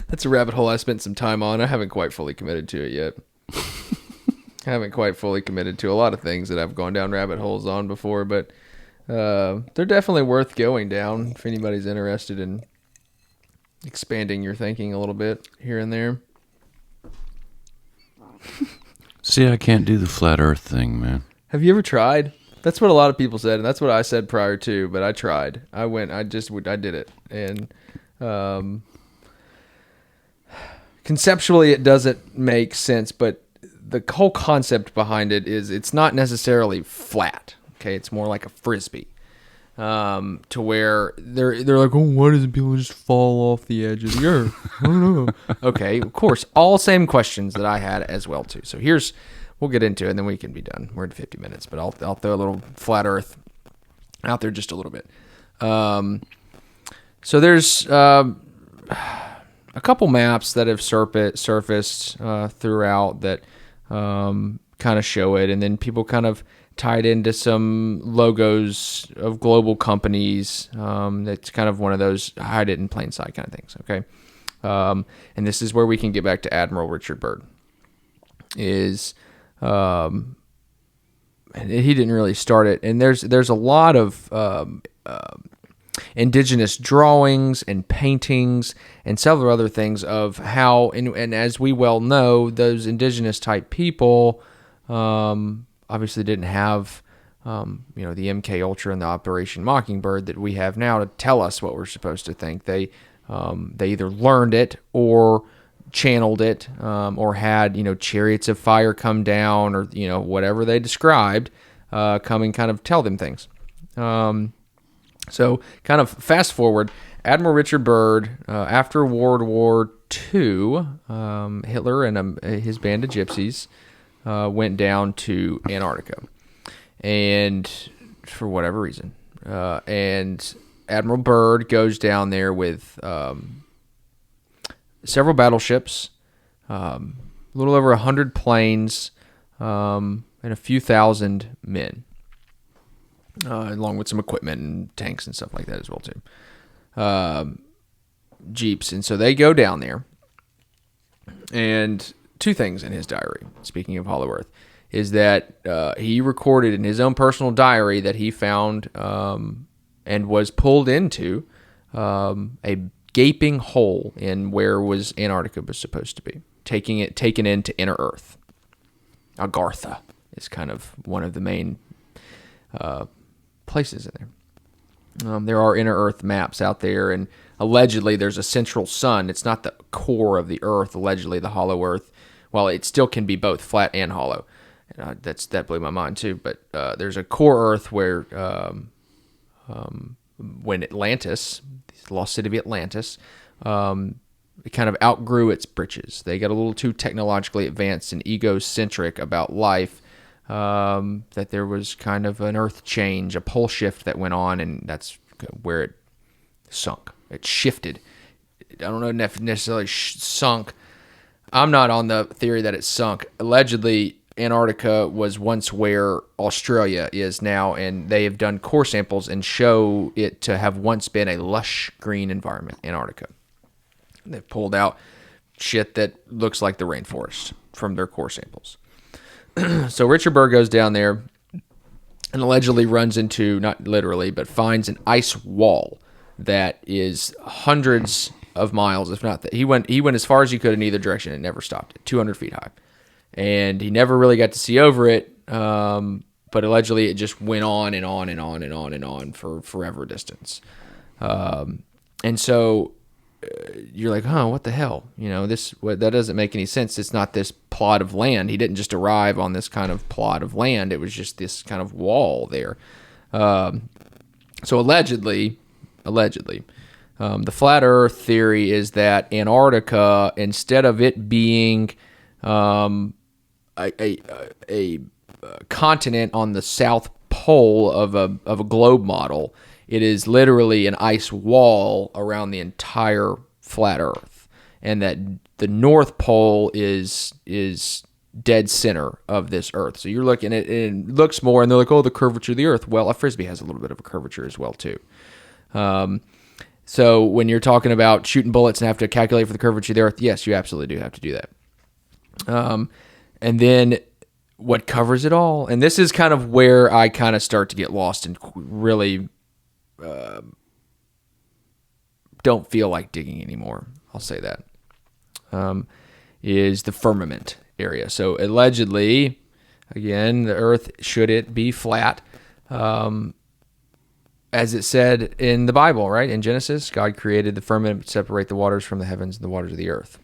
That's a rabbit hole I spent some time on. I haven't quite fully committed to it yet. I haven't quite fully committed to a lot of things that I've gone down rabbit holes on before, but they're definitely worth going down if anybody's interested in expanding your thinking a little bit here and there. See, I can't do the flat Earth thing, man. Have you ever tried? That's what a lot of people said, and that's what I said prior to, but I tried. I did it. And conceptually it doesn't make sense, but the whole concept behind it is it's not necessarily flat. Okay, it's more like a frisbee. To where they're like, oh, why doesn't people just fall off the edge of the earth? I don't know. Okay, of course, all same questions that I had as well too. So we'll get into it, and then we can be done. We're at 50 minutes, but I'll throw a little flat Earth out there just a little bit. So there's a couple maps that have surfaced throughout that kind of show it, and then people kind of tied into some logos of global companies. That's kind of one of those hide it in plain sight kind of things. Okay, and this is where we can get back to Admiral Richard Byrd. And he didn't really start it. And there's a lot of indigenous drawings and paintings and several other things of how, and as we well know, those indigenous type people obviously didn't have the MK Ultra and the Operation Mockingbird that we have now to tell us what we're supposed to think. They either learned it or channeled it, or had chariots of fire come down, or whatever they described come and kind of tell them things. So kind of fast forward, Admiral Richard Byrd, after World War II, Hitler and his band of gypsies went down to Antarctica, and for whatever reason, and Admiral Byrd goes down there with several battleships, a little over 100 planes, and a few thousand men, along with some equipment and tanks and stuff like that as well too. Jeeps, and so they go down there, and two things in his diary, speaking of Hollow Earth, is that he recorded in his own personal diary that he found and was pulled into a gaping hole in where was Antarctica was supposed to be, taken into inner Earth. Agartha is kind of one of the main places in there. There are inner Earth maps out there, and allegedly there's a central sun. It's not the core of the Earth, allegedly the hollow Earth. Well, it still can be both flat and hollow. That blew my mind too. But there's a core Earth where when Atlantis, the lost city of Atlantis, it kind of outgrew its britches. They got a little too technologically advanced and egocentric about life, that there was kind of an earth change, a pole shift that went on, and that's where it sunk. It shifted. I don't know if necessarily sunk. I'm not on the theory that it sunk. Allegedly, Antarctica was once where Australia is now, and they have done core samples and show it to have once been a lush green environment, Antarctica. They've pulled out shit that looks like the rainforest from their core samples. So Richard Burr goes down there and allegedly runs into, not literally, but finds an ice wall that is hundreds of miles, if not that. He went as far as he could in either direction and never stopped it, 200 feet high. And he never really got to see over it, but allegedly it just went on and on and on and on and on for forever distance. And so you're like, what the hell? That doesn't make any sense. It's not this plot of land. He didn't just arrive on this kind of plot of land. It was just this kind of wall there. So allegedly, the flat Earth theory is that Antarctica, instead of it being a continent on the south pole of a globe model, it is literally an ice wall around the entire flat Earth, and that the North Pole is dead center of this Earth. So you're looking at it, and it looks more, and they're like, the curvature of the Earth. Well, a Frisbee has a little bit of a curvature as well, too. So when you're talking about shooting bullets and have to calculate for the curvature of the Earth, yes, you absolutely do have to do that. And then what covers it all, and this is kind of where I kind of start to get lost and really don't feel like digging anymore. I'll say that. Is the firmament area. So allegedly, again, the Earth, should it be flat, as it said in the Bible, right? In Genesis, God created the firmament to separate the waters from the heavens and the waters of the earth.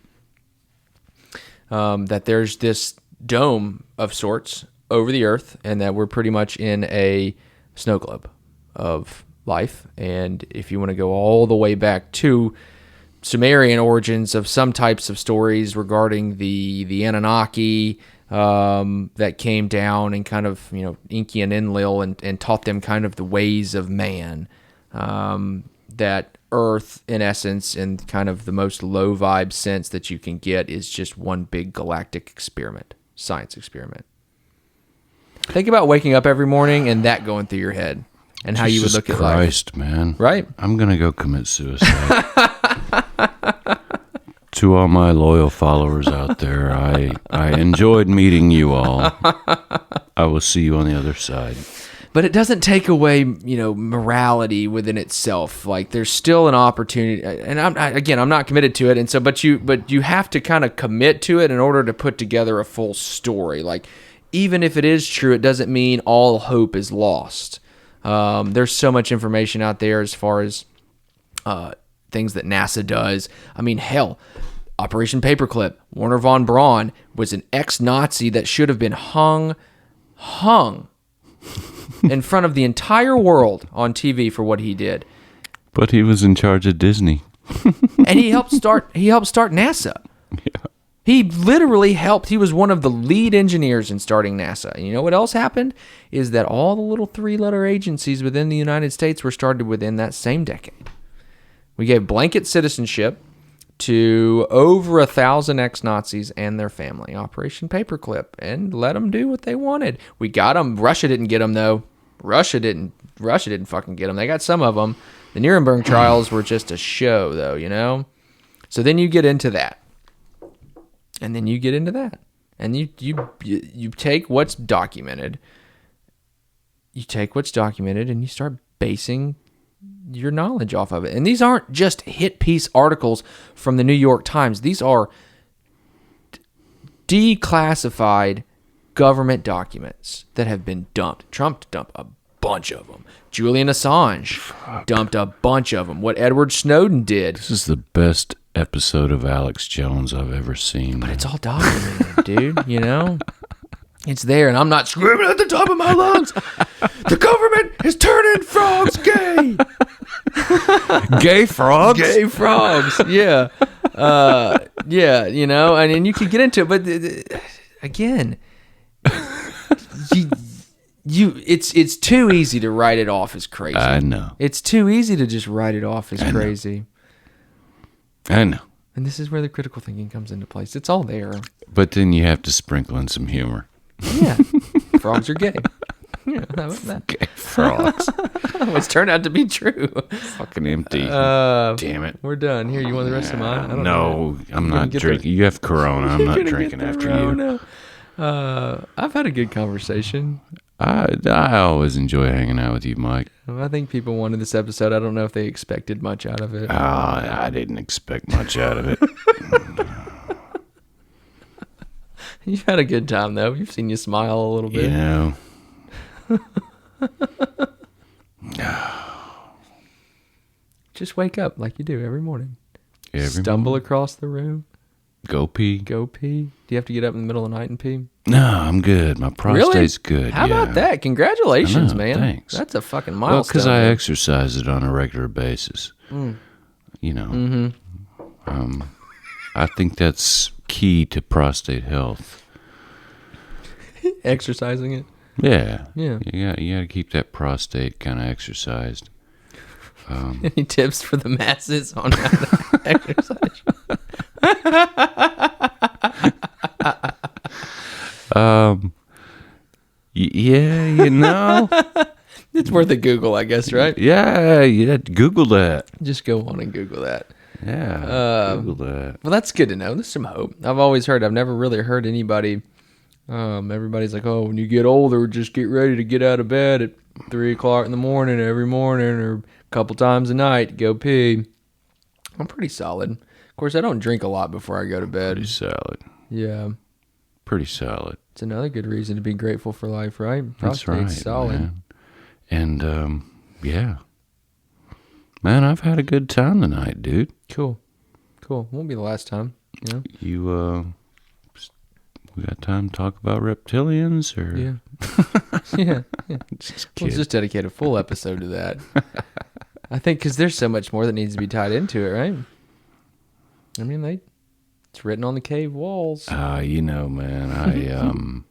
That there's this dome of sorts over the earth, and that we're pretty much in a snow globe of life. And if you want to go all the way back to Sumerian origins of some types of stories regarding the Anunnaki that came down and kind of, Enki and Enlil and taught them kind of the ways of man, that Earth, in essence, in kind of the most low vibe sense that you can get, is just one big galactic experiment, science experiment. Think about waking up every morning and that going through your head and how you would look at life. Christ, man. Right? I'm going to go commit suicide. To all my loyal followers out there, I enjoyed meeting you all. I will see you on the other side. But it doesn't take away, morality within itself. Like, there's still an opportunity, and I'm not committed to it, and so, but you have to kind of commit to it in order to put together a full story. Like, even if it is true, it doesn't mean all hope is lost. There's so much information out there as far as things that NASA does. I mean, hell, Operation Paperclip. Wernher von Braun was an ex-Nazi that should have been hung in front of the entire world on TV for what he did. But he was in charge of Disney. And he helped start NASA. Yeah. He literally helped. He was one of the lead engineers in starting NASA. And you know what else happened? Is that all the little 3-letter agencies within the United States were started within that same decade. We gave blanket citizenship to over 1,000 ex-Nazis and their family. Operation Paperclip, and let them do what they wanted. We got them. Russia didn't get them, though. Russia didn't fucking get them. They got some of them. The Nuremberg trials were just a show, though, So then you get into that. And then you get into that. And you take what's documented. You take what's documented and you start basing your knowledge off of it. And these aren't just hit piece articles from the New York Times. These are declassified government documents that have been dumped. Trump dumped a bunch of them. Julian Assange dumped a bunch of them. What Edward Snowden did. This is the best episode of Alex Jones I've ever seen. But it's all documented, dude, It's there, and I'm not screaming at the top of my lungs. The government is turning frogs gay. Gay frogs? Gay frogs, yeah. And then you could get into it, but again, it's too easy to write it off as crazy. I know. It's too easy to just write it off as crazy. I know. And this is where the critical thinking comes into place. It's all there. But then you have to sprinkle in some humor. Yeah. Frogs are gay. Yeah, that Gay frogs. it's turned out to be true. Fucking empty. Damn it. We're done. Here, you want the rest of mine? I don't know. No, I'm not drinking. You have Corona. I'm not drinking after you. I've had a good conversation. I always enjoy hanging out with you, Mike. I think people wanted this episode. I don't know if they expected much out of it. I didn't expect much out of it. You've had a good time, though. You've seen you smile a little bit. You know. Just wake up like you do every morning. Stumble across the room. Go pee. Go pee. Do you have to get up in the middle of the night and pee? No, I'm good. My prostate's good. How about that? Congratulations, man. Thanks. That's a fucking milestone. Well, because I exercise it on a regular basis. You know. I think that's key to prostate health. Exercising it? Yeah. Yeah. You got to keep that prostate kind of exercised. Any tips for the masses on how to exercise? Yeah, you know. It's worth a Google, I guess, right? Yeah, Google that. Just go on and Google that. Yeah, Google that. Well, that's good to know. There's some hope. I've never really heard anybody, everybody's like, oh, when you get older, just get ready to get out of bed at 3 o'clock in the morning every morning or a couple times a night to go pee. I'm pretty solid. Of course, I don't drink a lot before I go to bed. Pretty solid. Yeah. Pretty solid. It's another good reason to be grateful for life, right? That's right. Solid. Man. And, yeah. Man, I've had a good time tonight, dude. Cool. Won't be the last time, you know? We got time to talk about reptilians, or? Yeah. Yeah. We'll just dedicate a full episode to that. I think because there's so much more that needs to be tied into it, right? I mean, it's written on the cave walls. You know, man,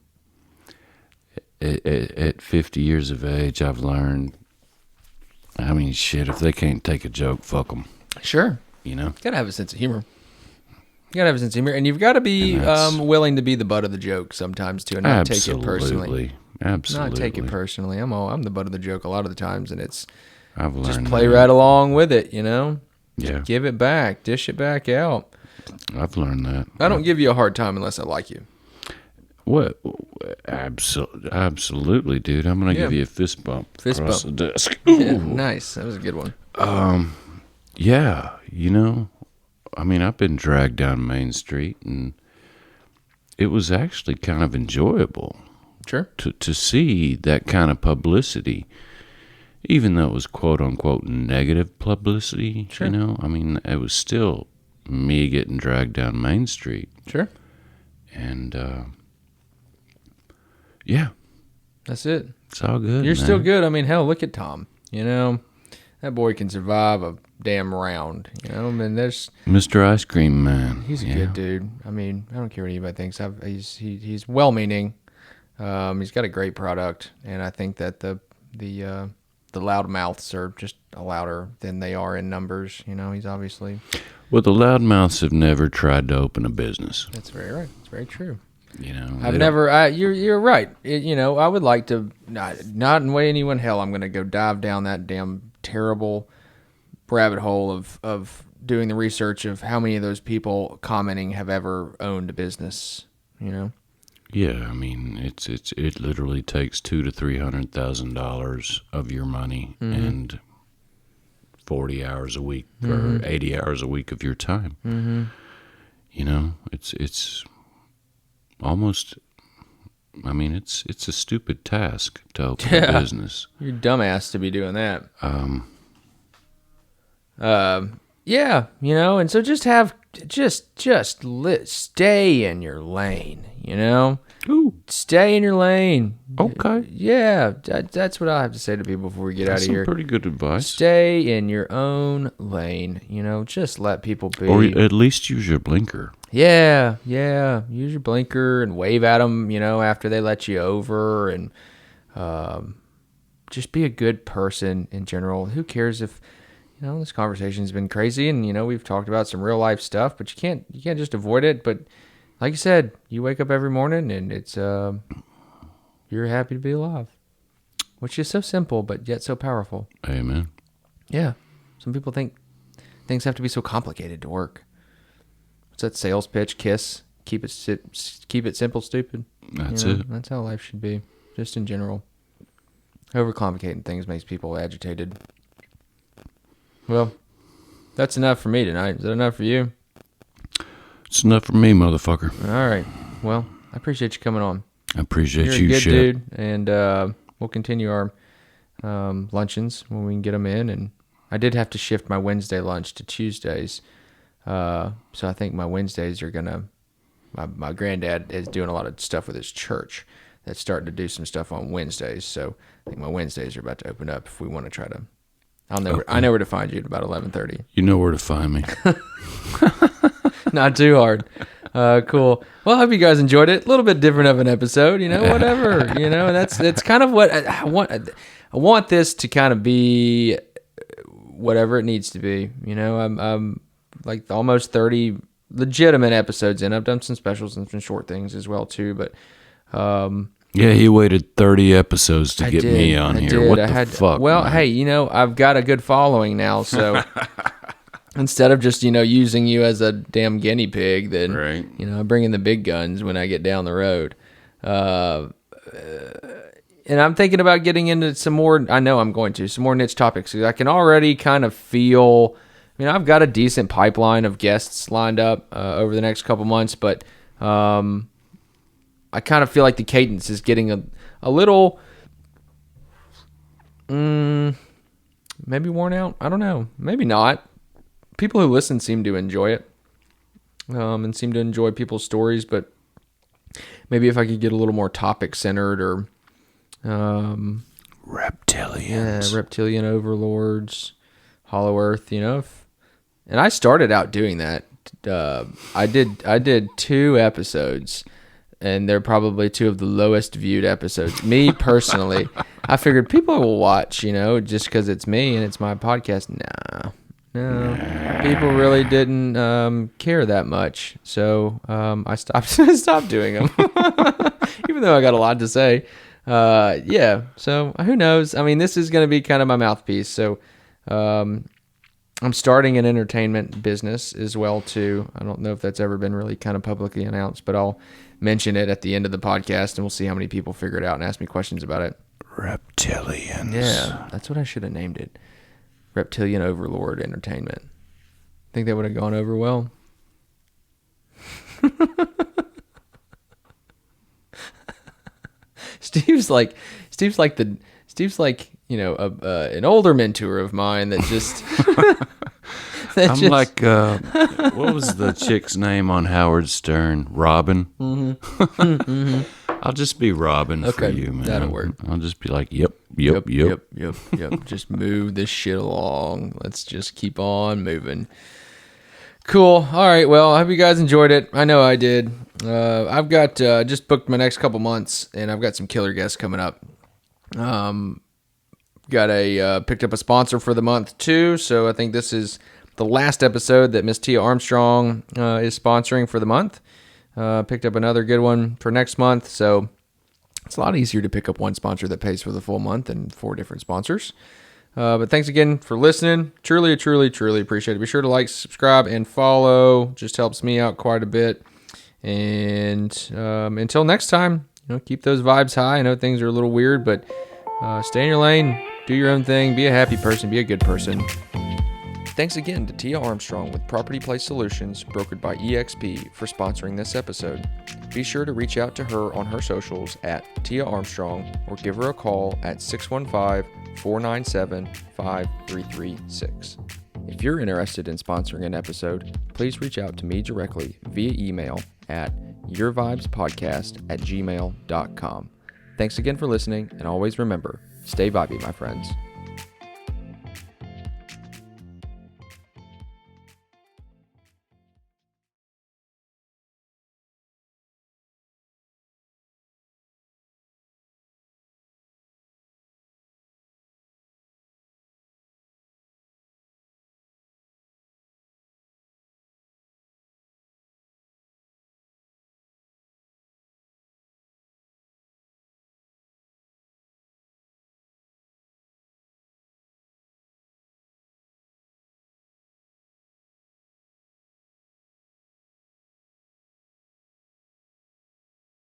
at 50 years of age, I've learned, I mean, shit, if they can't take a joke, fuck them. Sure. You know? You gotta have a sense of humor. And you've got to be willing to be the butt of the joke sometimes, too, and not take it personally. Absolutely. Not take it personally. I'm the butt of the joke a lot of the times, and I've learned just play right along with it, you know? Yeah. Give it back. Dish it back out. I've learned that. I don't give you a hard time unless I like you. What? Absolutely, dude. I'm going to give you a fist bump across the desk. Yeah, nice. That was a good one. Yeah, you know, I mean, I've been dragged down Main Street, and it was actually kind of enjoyable. Sure. To see that kind of publicity, even though it was quote-unquote negative publicity, sure. You know? I mean, it was still me getting dragged down Main Street. Sure. And, yeah. That's it. It's all good, You're man. still good. I mean, hell, look at Tom. You know, that boy can survive a damn round. You know, I mean, there's... Mr. Ice Cream Man. He's a good dude. I mean, I don't care what anybody thinks. He's well-meaning. He's got a great product, and I think that the loudmouths are just louder than they are in numbers. You know, he's obviously... Well, the loudmouths have never tried to open a business. That's very right. It's very true. You know, you're right. You know, I would like to, not in way anyone hell, I'm going to go dive down that damn terrible rabbit hole of doing the research of how many of those people commenting have ever owned a business, you know? Yeah, I mean, it literally takes $200,000 to $300,000 of your money and 40 hours a week or 80 hours a week of your time. Mm-hmm. You know, it's almost, I mean, it's a stupid task to open a business. You're dumbass to be doing that. Yeah, you know, and so stay in your lane, you know? Ooh. Stay in your lane. Okay. Yeah, that's what I have to say to people before we get out of here. That's some pretty good advice. Stay in your own lane, you know? Just let people be. Or at least use your blinker. Yeah. Use your blinker and wave at them, you know, after they let you over, and just be a good person in general. Who cares if, you know, this conversation's been crazy, and, you know, we've talked about some real life stuff, but you can't just avoid it. But like you said, you wake up every morning and it's you're happy to be alive. which is so simple but yet so powerful. Amen. Yeah. Some people think things have to be so complicated to work. What's that sales pitch? KISS. Keep it simple, stupid. That's it. That's how life should be, just in general. Overcomplicating things makes people agitated. Well, that's enough for me tonight. Is that enough for you? It's enough for me, motherfucker. All right. Well, I appreciate you coming on. I appreciate You're you, a good shit. dude, and we'll continue our luncheons when we can get them in. And I did have to shift my Wednesday lunch to Tuesdays, so I think my Wednesdays are gonna. My granddad is doing a lot of stuff with his church. That's starting to do some stuff on Wednesdays, so I think my Wednesdays are about to open up. If we want to try to, I know where to find you at about 11:30. You know where to find me. Not too hard. Cool. Well, I hope you guys enjoyed it. A little bit different of an episode, whatever. That's kind of what I want. I want this to kind of be whatever it needs to be. I'm like almost 30 legitimate episodes in. I've done some specials and some short things as well too, but yeah, he waited 30 episodes to get me on here. What the fuck? Well, man? hey, I've got a good following now, so instead of just using you as a damn guinea pig, then right. I'm bringing the big guns when I get down the road. And I'm thinking about getting into some more. I know I'm going to some more niche topics. I can already kind of feel. I've got a decent pipeline of guests lined up over the next couple months, but I kind of feel like the cadence is getting a little maybe worn out. I don't know. Maybe not. People who listen seem to enjoy it and seem to enjoy people's stories, but maybe if I could get a little more topic-centered or reptilians. Yeah, reptilian overlords, Hollow Earth, and I started out doing that. I did 2 episodes, and they're probably 2 of the lowest viewed episodes. Me personally, I figured people will watch, just because it's me and it's my podcast. No, people really didn't care that much, so I stopped doing them, even though I got a lot to say. Yeah, so who knows? This is going to be kind of my mouthpiece, so. I'm starting an entertainment business as well, too. I don't know if that's ever been really kind of publicly announced, but I'll mention it at the end of the podcast, and we'll see how many people figure it out and ask me questions about it. Reptilians. Yeah, that's what I should have named it. Reptilian Overlord Entertainment. Think that would have gone over well? Steve's like an older mentor of mine that just. Like, what was the chick's name on Howard Stern? Robin. Mm-hmm. I'll just be Robin for you, man. That'll work. I'll just be like, yep. Just move this shit along. Let's just keep on moving. Cool. All right. Well, I hope you guys enjoyed it. I know I did. I've got just booked my next couple months, and I've got some killer guests coming up. Picked up a sponsor for the month too, so I think this is the last episode that Miss Tia Armstrong is sponsoring for the month. Picked up another good one for next month, so it's a lot easier to pick up one sponsor that pays for the full month than 4 different sponsors. But thanks again for listening. Truly appreciate it. Be sure to like, subscribe, and follow. Just helps me out quite a bit. And until next time, keep those vibes high. I know things are a little weird, but stay in your lane. Do your own thing. Be a happy person. Be a good person. Thanks again to Tia Armstrong with Property Place Solutions, brokered by EXP, for sponsoring this episode. Be sure to reach out to her on her socials at Tia Armstrong or give her a call at 615-497-5336. If you're interested in sponsoring an episode, please reach out to me directly via email at yourvibespodcast@gmail.com. Thanks again for listening, and always remember, stay vibey, my friends.